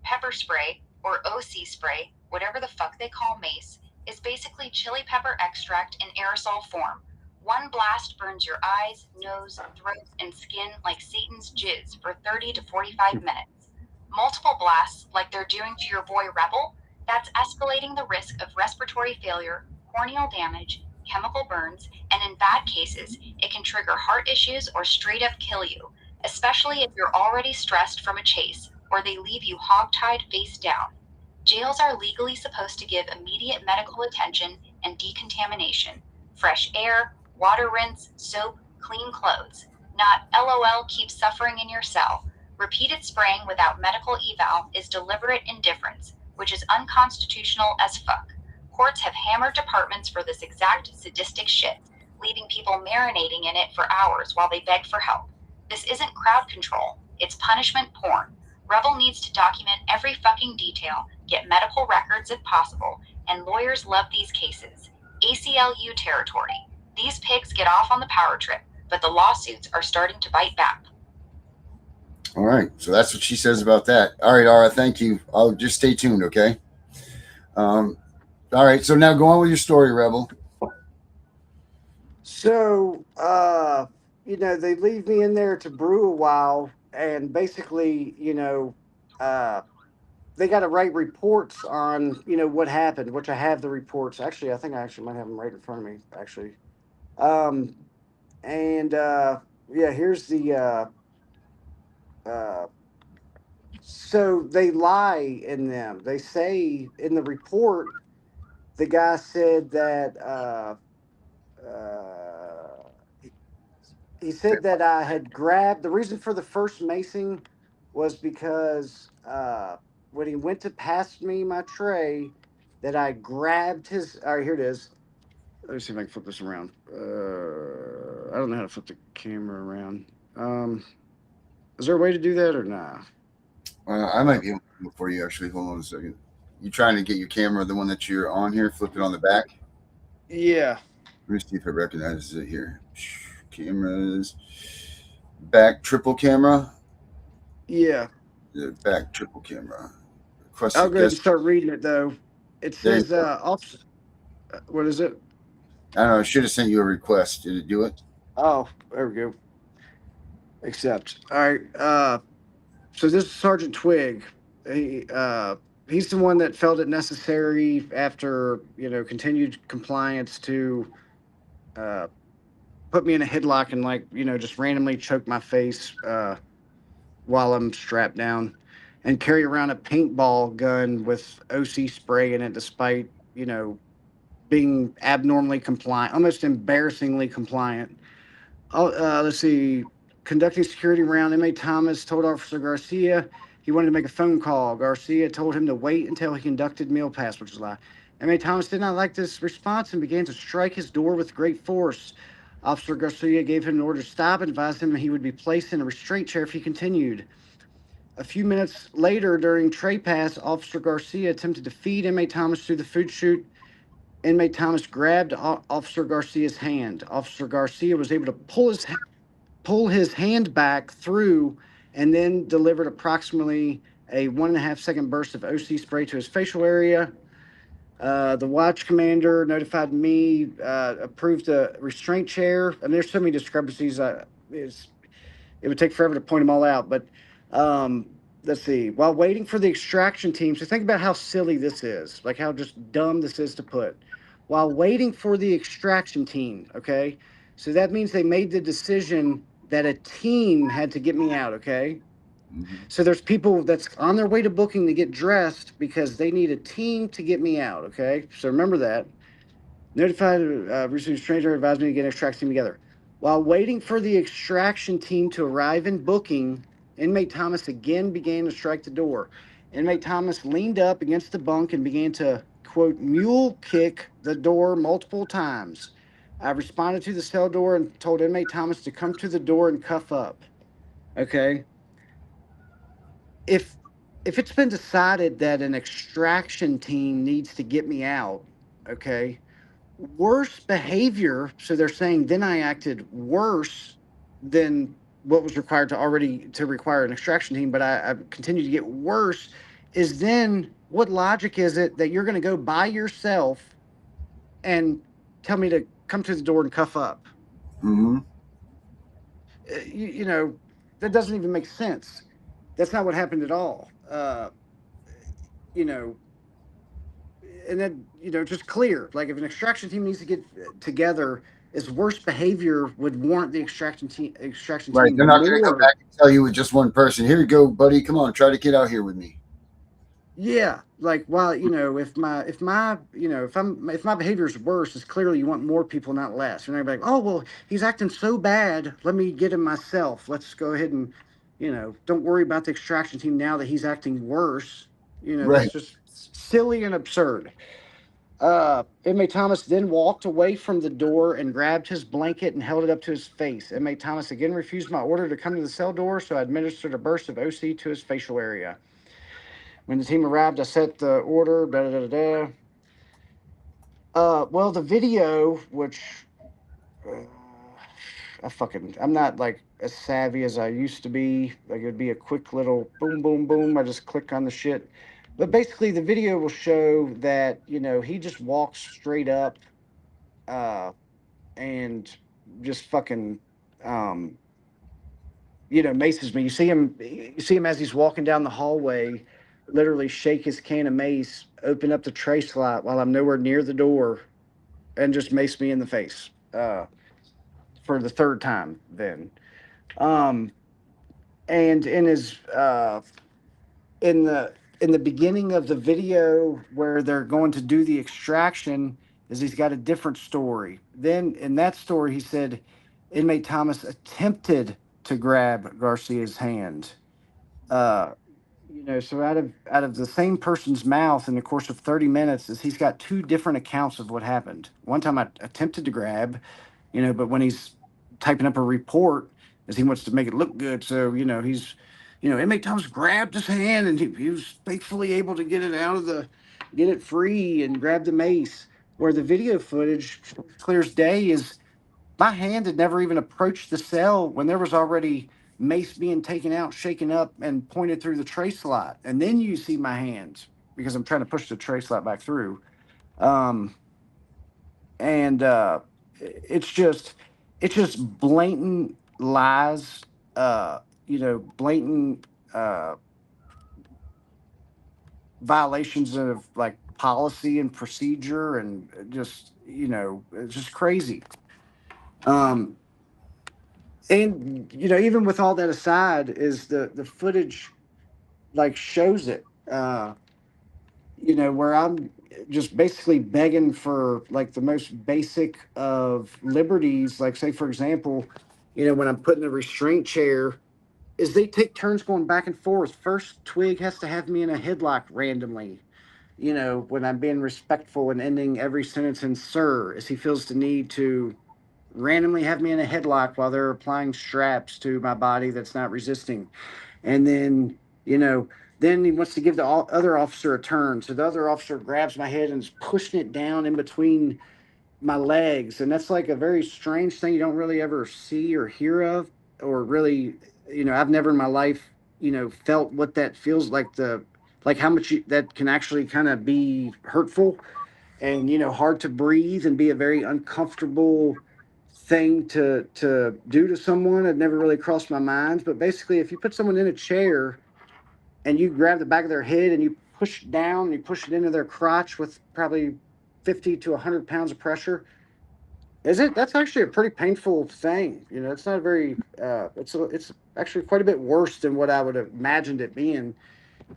Pepper spray, or OC spray, whatever the fuck they call mace, is basically chili pepper extract in aerosol form. One blast burns your eyes, nose, throat, and skin like Satan's jizz for 30 to 45 minutes. Multiple blasts, like they're doing to your boy Rebel, that's escalating the risk of respiratory failure, corneal damage, chemical burns, and in bad cases, it can trigger heart issues or straight up kill you, especially if you're already stressed from a chase or they leave you hogtied face down. Jails are legally supposed to give immediate medical attention and decontamination, fresh air, water rinse, soap, clean clothes, not LOL keep suffering in your cell. Repeated spraying without medical eval is deliberate indifference, which is unconstitutional as fuck. Courts have hammered departments for this exact sadistic shit, leaving people marinating in it for hours while they beg for help. This isn't crowd control, it's punishment porn. Rebel needs to document every fucking detail, get medical records if possible, and lawyers love these cases. ACLU territory. These pigs get off on the power trip, but the lawsuits are starting to bite back. All right, so that's what she says about that. All right, Aura, thank you. I'll just stay tuned, okay? All right, so now go on with your story, Rebel. So, they leave me in there to brew a while, and basically, they got to write reports on, what happened, which I have the reports. Actually, I think I actually might have them right in front of me, actually. Here's the, so they lie in them. They say in the report, the guy said that, he said that I had grabbed the reason for the first macing was because when he went to pass me my tray, that I grabbed his. All right, here it is. Let me see if I can flip this around. I don't know how to flip the camera around. Is there a way to do that or nah? I might be able to do it for you, actually. Hold on a second. You trying to get your camera, the one that you're on here, flip it on the back? Yeah. Let me see if it recognizes it here. Cameras. Back triple camera? Yeah. The back triple camera. I'll go ahead and start reading it, though. It says, what is it? I don't know. I should have sent you a request. Did it do it? Oh, there we go. Accept. All right. So this is Sergeant Twig. He's the one that felt it necessary after, continued compliance to put me in a headlock and just randomly choke my face while I'm strapped down and carry around a paintball gun with OC spray in it, despite, being abnormally compliant, almost embarrassingly compliant. Let's see. Conducting security around, inmate Thomas told Officer Garcia he wanted to make a phone call. Garcia told him to wait until he conducted meal pass, which is a lie. Inmate Thomas did not like this response and began to strike his door with great force. Officer Garcia gave him an order to stop and advised him he would be placed in a restraint chair if he continued. A few minutes later, during tray pass, Officer Garcia attempted to feed inmate Thomas through the food chute Inmate Thomas grabbed Officer Garcia's hand. Officer Garcia was able to pull his hand back through and then delivered approximately a 1.5 second burst of OC spray to his facial area. The watch commander notified me, approved a restraint chair, and there's so many discrepancies. It would take forever to point them all out, but let's see. While waiting for the extraction team, so think about how silly this is, like how just dumb this is to put. While waiting for the extraction team, okay? So that means they made the decision that a team had to get me out, okay? So there's people that's on their way to booking to get dressed because they need a team to get me out, okay? So remember that. Notified, recent stranger advised me to get an extraction team together. While waiting for the extraction team to arrive in booking, inmate Thomas again began to strike the door. Inmate Thomas leaned up against the bunk and began to, quote, mule kick the door multiple times. I responded to the cell door and told inmate Thomas to come to the door and cuff up. Okay. If it's been decided that an extraction team needs to get me out, okay, worse behavior. So they're saying then I acted worse than what was required to require an extraction team, but I continue to get worse. Is then what logic is it that you're going to go by yourself and tell me to come to the door and cuff up? Mm-hmm. You know, that doesn't even make sense. That's not what happened at all. You know, and then just clear, like if an extraction team needs to get together, is worse behavior would warrant the extraction Right. They're team not going to come more. back and tell you with just one person. Here you go, buddy. Come on, try to get out here with me. Yeah, like, well, if my behavior is worse, it's clearly you want more people, not less. And they're like, oh well, he's acting so bad, let me get him myself. Let's go ahead and don't worry about the extraction team now that he's acting worse. Right. That's just silly and absurd. Inmate Thomas then walked away from the door and grabbed his blanket and held it up to his face. Inmate Thomas again refused my order to come to the cell door, so I administered a burst of OC to his facial area. When the team arrived, I set the order. Da da da da. Well, the video, which uh, I'm not like as savvy as I used to be. Like it'd be a quick little boom, boom, boom. I just click on the shit. But basically, the video will show that he just walks straight up, uh, and just fucking, um, maces me. You see him as he's walking down the hallway, literally shake his can of mace, open up the tray slot while I'm nowhere near the door, and just mace me in the face, for the third time then. Um, and in the beginning of the video where they're going to do the extraction, is he's got a different story. Then in that story, he said inmate Thomas attempted to grab Garcia's hand. Uh, so out of the same person's mouth in the course of 30 minutes, is he's got two different accounts of what happened. One time I attempted to grab, but when he's typing up a report, is he wants to make it look good. So, inmate Thomas grabbed his hand and he was faithfully able to get it free and grab the mace. Where the video footage, clear as day, is my hand had never even approached the cell when there was already mace being taken out, shaken up, and pointed through the tray slot. And then you see my hands because I'm trying to push the tray slot back through. Um, and it's just blatant lies, blatant violations of like policy and procedure, and just it's just crazy. Um, and even with all that aside, is the footage like shows it. Where I'm just basically begging for like the most basic of liberties. Like, say, for example, when I'm put in a restraint chair, is they take turns going back and forth. First, Twig has to have me in a headlock randomly, when I'm being respectful and ending every sentence in sir, as he feels the need to randomly have me in a headlock while they're applying straps to my body that's not resisting. And then, Then he wants to give the other officer a turn. So the other officer grabs my head and is pushing it down in between my legs. And that's like a very strange thing you don't really ever see or hear of, or really, I've never in my life, felt what that feels like, like how much that can actually kind of be hurtful and, hard to breathe and be a very uncomfortable thing to do to someone. It never really crossed my mind. But basically, if you put someone in a chair and you grab the back of their head and you push it down and you push it into their crotch with probably 50 to 100 pounds of pressure, that's actually a pretty painful thing. It's not very it's actually quite a bit worse than what I would have imagined it being.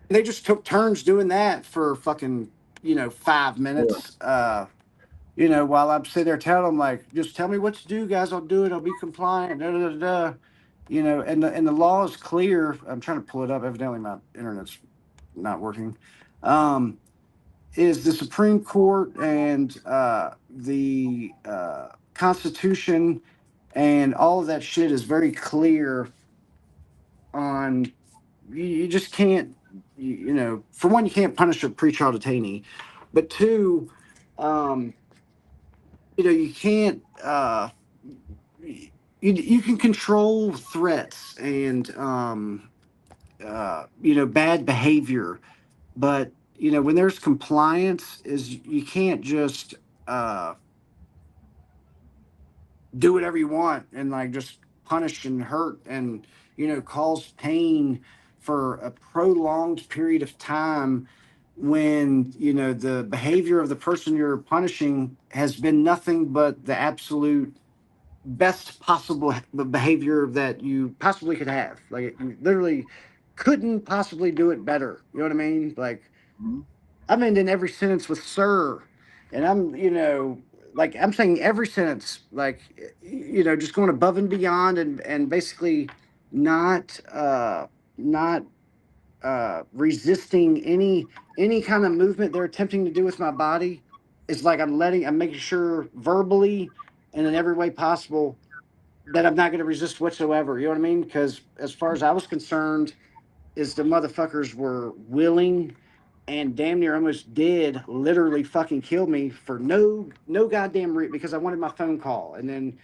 They just took turns doing that for fucking 5 minutes, while I'm sitting there telling them, like, just tell me what to do, guys, I'll do it, I'll be compliant, da, da, da, da. And the law is clear. I'm trying to pull it up. Evidently my internet's not working. Is the Supreme Court and the Constitution and all of that shit is very clear on you just can't, for one, you can't punish a pretrial detainee, but two, you can't, you can control threats and, bad behavior, but when there's compliance, is you can't just do whatever you want and like just punish and hurt and cause pain for a prolonged period of time when the behavior of the person you're punishing has been nothing but the absolute best possible behavior that you possibly could have. Like, you literally couldn't possibly do it better. You know what I mean? Like, I'm ending every sentence with "sir," and like I'm saying every sentence, like, just going above and beyond, and basically not resisting any kind of movement they're attempting to do with my body. It's like I'm making sure verbally and in every way possible that I'm not going to resist whatsoever. You know what I mean? Because as far as I was concerned, is the motherfuckers were willing and damn near almost did literally fucking kill me for no goddamn reason, because I wanted my phone call, and then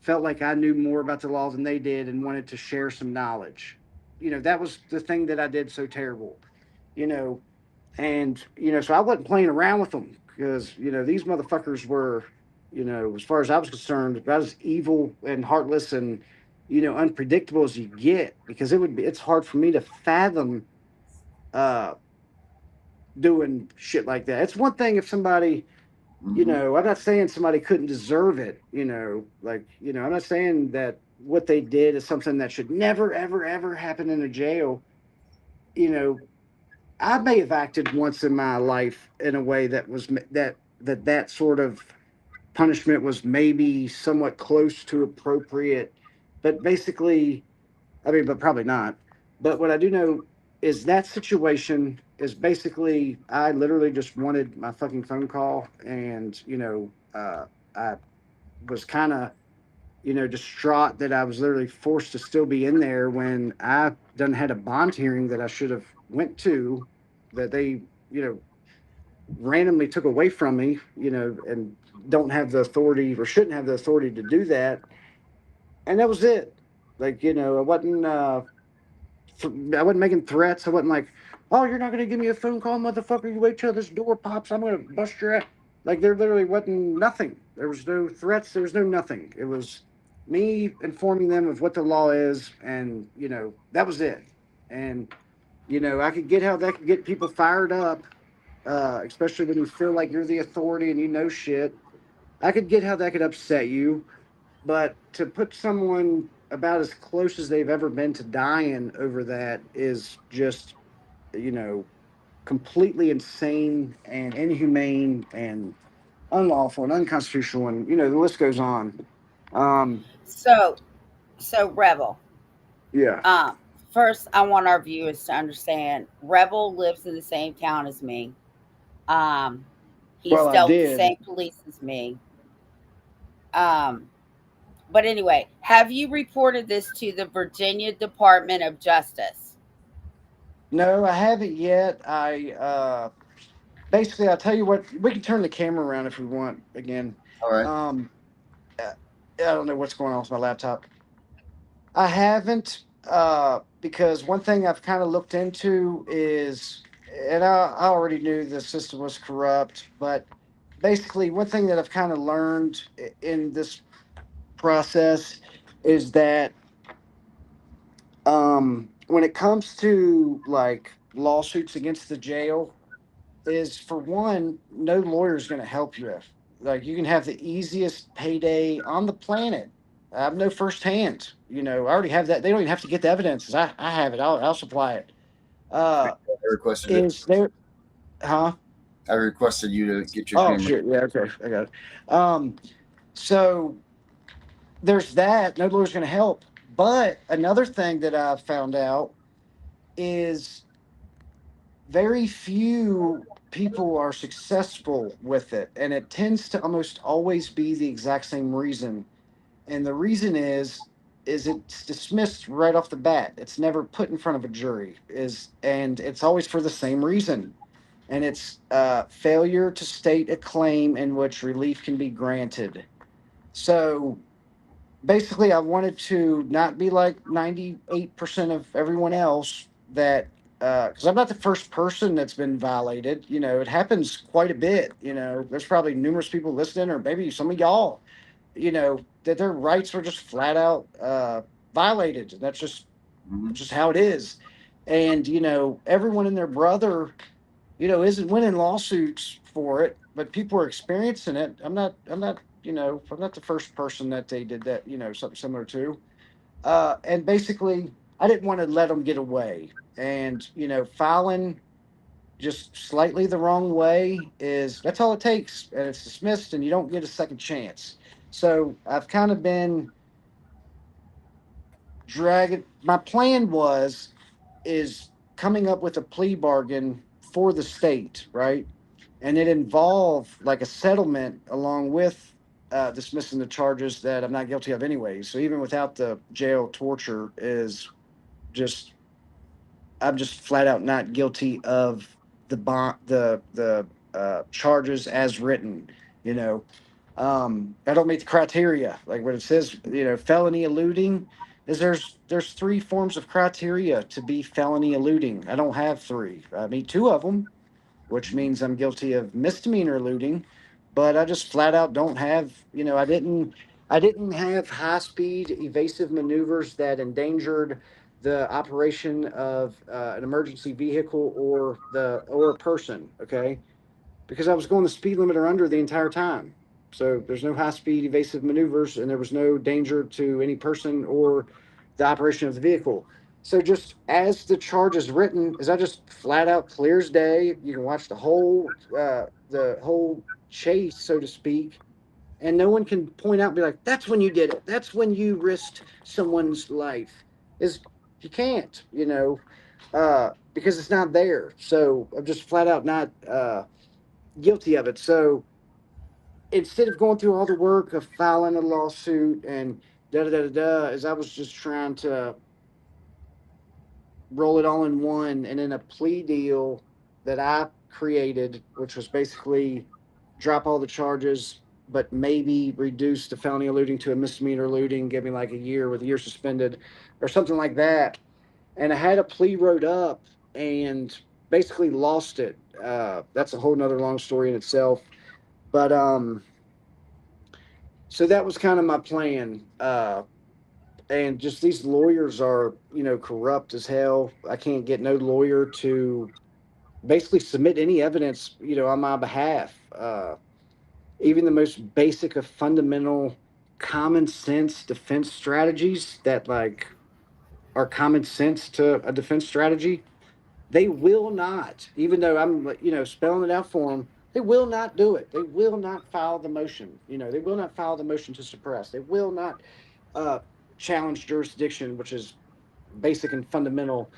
felt like I knew more about the law than they did and wanted to share some knowledge. That was the thing that I did so terrible. you know and so I wasn't playing around with them, because these motherfuckers were, as far as I was concerned, about as evil and heartless and unpredictable as you get, because it's hard for me to fathom uh doing shit like that. It's one thing if somebody, I'm not saying somebody couldn't deserve it, I'm not saying that what they did is something that should never, ever, ever happen in a jail. I may have acted once in my life in a way that was that sort of punishment was maybe somewhat close to appropriate, but basically, but probably not. But what I do know is that situation is basically, I literally just wanted my fucking phone call, and I was kind of distraught that I was literally forced to still be in there when I done had a bond hearing that I should have went to, that they randomly took away from me, and don't have the authority, or shouldn't have the authority to do that. And that was it. Like, I wasn't making threats. I wasn't like, oh, you're not going to give me a phone call, motherfucker. You wait till this door pops, I'm going to bust your ass. Like, there literally wasn't nothing. There was no threats. There was no nothing. It was me informing them of what the law is. And, that was it. And, I could get how that could get people fired up, especially when you feel like you're the authority and shit. I could get how that could upset you. But to put someone about as close as they've ever been to dying over that is just, completely insane and inhumane and unlawful and unconstitutional. And, the list goes on. So, Rebel. Yeah. First, I want our viewers to understand Rebel lives in the same town as me. He's Well, I dealt with the did. same police as me. But anyway, have you reported this to the Virginia Department of Justice? No, I haven't yet. Basically, I'll tell you what. We can turn the camera around if we want again. All right. Um, I don't know what's going on with my laptop. I haven't, because one thing I've kind of looked into is, and I already knew the system was corrupt, but basically, one thing that I've kind of learned in this process is that when it comes to like lawsuits against the jail, is for one, no lawyer is going to help you. Like you can have the easiest payday on the planet. I have no firsthand. I already have that. They don't even have to get the evidence. I have it. I'll supply it. Uh, I requested it. is there? Huh? I requested you to get your Oh camera. shit. Yeah. Okay. I got it. So there's that. No lawyer's going to help. But another thing that I found out is very few people are successful with it, and it tends to almost always be the exact same reason. And the reason is it's dismissed right off the bat. It's never put in front of a jury. And it's always for the same reason. And it's failure to state a claim in which relief can be granted. So basically, I wanted to not be like 98% of everyone else that, because I'm not the first person that's been violated. It happens quite a bit. There's probably numerous people listening, or maybe some of y'all, that their rights were just flat out violated. That's just how it is. And, everyone and their brother, isn't winning lawsuits for it, but people are experiencing it. I'm not the first person that they did that, something similar to. And basically, I didn't want to let them get away. And, filing just slightly the wrong way that's all it takes. And it's dismissed and you don't get a second chance. So I've kind of been dragging. My plan is coming up with a plea bargain for the state, right? And it involved like a settlement along with dismissing the charges that I'm not guilty of anyway. So even without the jail torture, is just I'm just flat out not guilty of the charges as written. You know, I don't meet the criteria. Like what it says, felony eluding is there's three forms of criteria to be felony eluding. I don't have three. I meet two of them, which means I'm guilty of misdemeanor looting, but I just flat out don't have, I didn't have high speed evasive maneuvers that endangered the operation of an emergency vehicle or a person, okay? Because I was going the speed limit or under the entire time. So there's no high speed evasive maneuvers and there was no danger to any person or the operation of the vehicle. So just as the charge is written, is I just flat out clear as day. You can watch the whole chase, so to speak, and no one can point out and be like, "That's when you did it. That's when you risked someone's life." Is you can't, because it's not there. So I'm just flat out not guilty of it. So instead of going through all the work of filing a lawsuit and da da da da da, as I was just trying to roll it all in one, and in a plea deal that I created, which was basically drop all the charges, but maybe reduce the felony eluding to a misdemeanor eluding, give me like a year with a year suspended or something like that. And I had a plea wrote up and basically lost it. That's a whole nother long story in itself. But so that was kind of my plan. And just these lawyers are, corrupt as hell. I can't get no lawyer to basically submit any evidence, on my behalf. Even the most basic of fundamental common sense defense strategies that like are common sense to a defense strategy, they will not, even though I'm, spelling it out for them, they will not do it. They will not file the motion. They will not file the motion to suppress. They will not uh, challenge jurisdiction, which is basic and fundamental.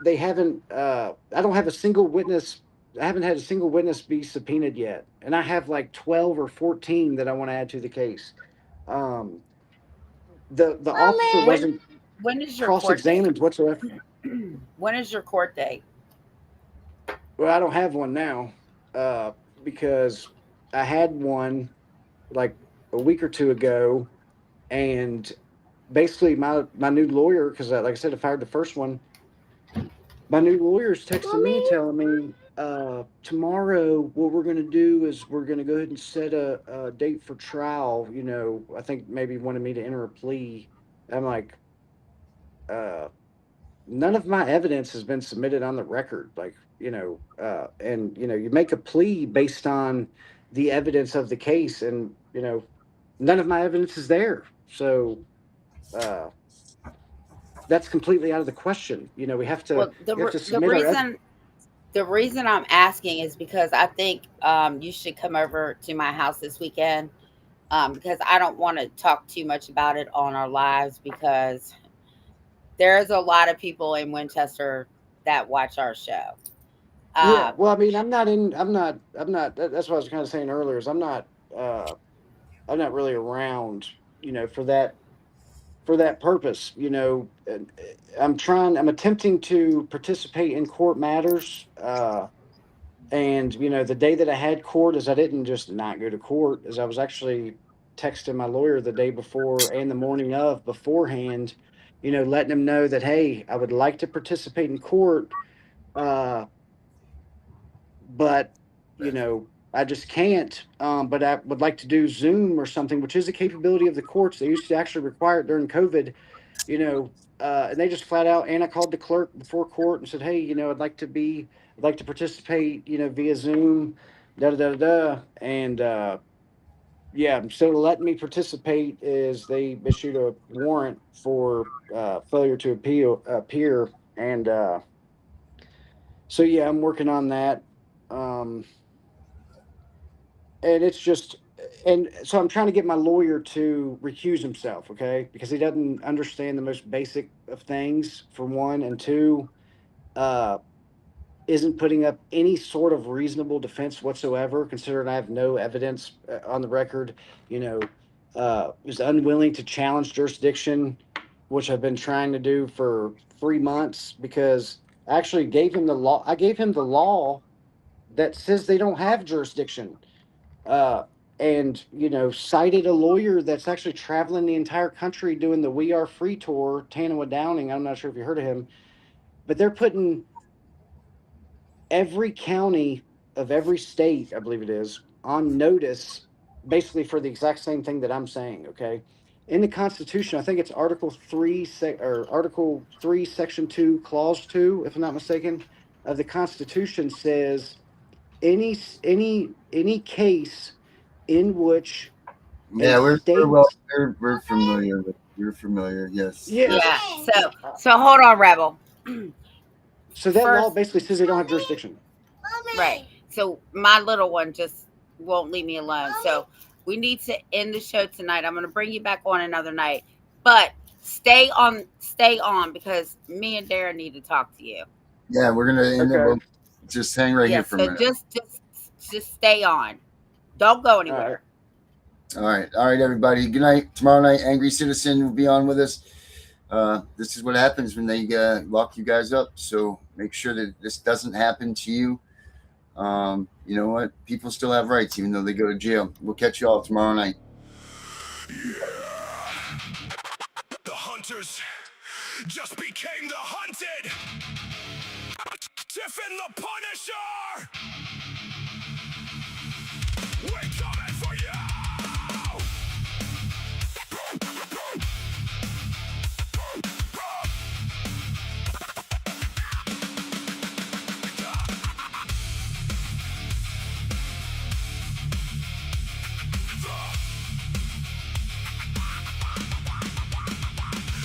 They haven't. I don't have a single witness. I haven't had a single witness be subpoenaed yet, and I have like 12 or 14 that I want to add to the case. Um, the officer When wasn't when is your court date? cross-examined whatsoever. When is your court date? Well, I don't have one now, uh, because I had one like a week or two ago, and basically my new lawyer, because like I said, I fired the first one. My new lawyer's texting me, telling me tomorrow what we're going to do is we're going to go ahead and set a date for trial. I think maybe wanted me to enter a plea. I'm like, uh, none of my evidence has been submitted on the record. Like, and you make a plea based on the evidence of the case, and none of my evidence is there. So uh, that's completely out of the question. We have to Well, we have to the submit our evidence. reason I'm asking is because I think you should come over to my house this weekend, because I don't want to talk too much about it on our lives, because there's a lot of people in Winchester that watch our show. Yeah, Um, well, I mean, I'm not. That's what I was kind of saying earlier. Is uh, I'm not really around, for that purpose. I'm attempting to participate in court matters. And the day that I had court, is I didn't just not go to court, is I was actually texting my lawyer the day before and the morning of beforehand, letting him know that, hey, I would like to participate in court. Uh, but I just can't. But I would like to do Zoom or something, which is a capability of the courts. They used to actually require it during COVID. And they just flat out. And I called the clerk before court and said, hey, I'd like to participate, via Zoom, da da da da. And yeah, so letting me participate is they issued a warrant for failure to appear, and so yeah, I'm working on that. Um, and it's just and so I'm trying to get my lawyer to recuse himself, okay, because he doesn't understand the most basic of things, for one, and two, uh isn't putting up any sort of reasonable defense whatsoever, considering I have no evidence on the record. Is unwilling to challenge jurisdiction, which I've been trying to do for 3 months, because I actually gave him the law. I gave him the law that says they don't have jurisdiction, uh, and cited a lawyer that's actually traveling the entire country doing the We Are Free tour. Tanawa Downing. I'm not sure if you heard of him, but they're putting every county of every state, I believe it is, on notice, basically for the exact same thing that I'm saying. Okay, in the Constitution, I think it's Article 3, Section 2, Clause 2, if I'm not mistaken, of the Constitution says any case in which a Yeah, state, we're familiar with we're familiar. Yes, yeah, yes. yeah. So hold on, Rebel. so that law First, basically says they don't have jurisdiction. right. So my little one just won't leave me alone. So we need to end the show tonight. I'm going to bring you back on another night, but stay on, because me and Darren need to talk to you. Yeah, we're gonna end it. Okay, We'll just hang right here Yes. for a So minute. just stay on. Don't go anywhere. All right, everybody. Good night. Tomorrow night, Angry Citizen will be on with us. This is what happens when they lock you guys up. So make sure that this doesn't happen to you. You know what? People still have rights, even though they go to jail. We'll catch you all tomorrow night. The hunters just became the hunted. Tiff and the Punisher. We're coming for you.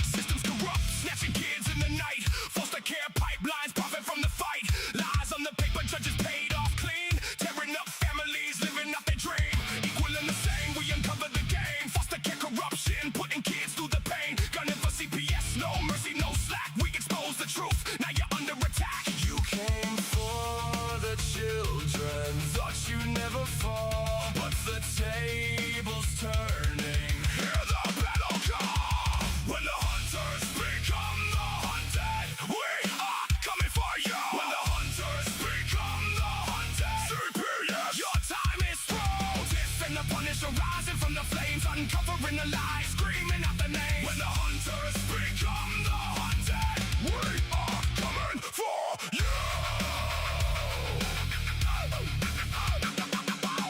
Systems corrupt, snatching kids in the night. Foster care pipelines, profit from the fight. Lies on the paper, judges paid off. uncovering the lies, screaming out the names. When the hunters become the hunted, we are coming for you.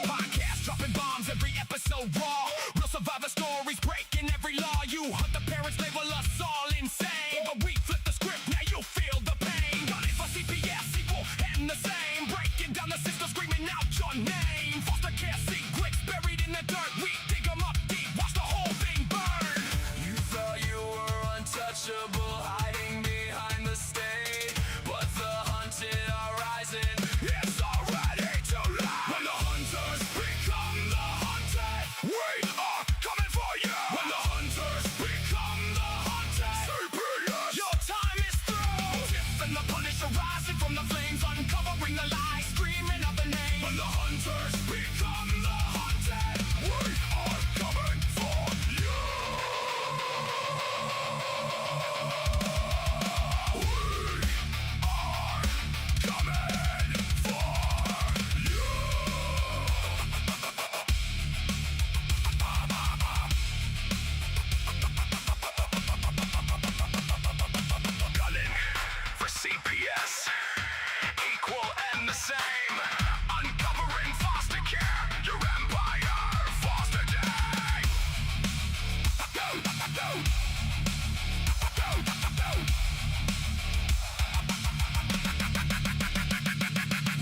Podcast dropping bombs, every episode raw. Real survivor stories breaking every law. You hunt the parents, label us all insane, but we flip the script, now you feel the pain. Gunning for CPS, equal and the same. Breaking down the system, screaming out your name. Foster care secrets buried in the dirt. We dig them up deep, watch the whole thing burn. You thought you were untouchable, hiding behind the stage, but the hunted are rising. It's already too late. When the hunters become the hunted, we are coming for you. When the hunters become the hunted, CPS, your time is through. Tiff and the Punisher rising from the flames, uncovering the lies, screaming out the name. When the hunters become the hunted, we are coming for you. Gunning for CPS, equal and the same. Uncovering foster care, your empire, foster day.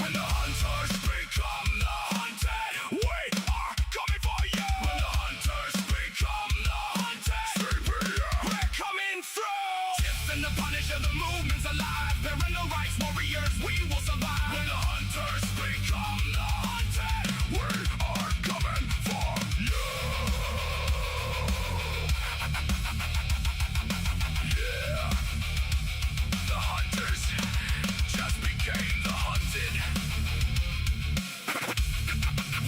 When the hunters become the hunted, we are coming for you. When the hunters become the hunted, CPS, we're coming through. Tiff and the Punisher, the movement's alive. Parental rights warriors, we will survive. When the hunters become the hunted, we are coming for you. Yeah, the hunters just became the hunted.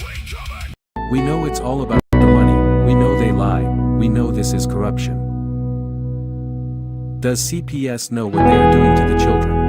We coming. We know it's all about the money, we know they lie, we know this is corruption. Does CPS know what they are doing to the children?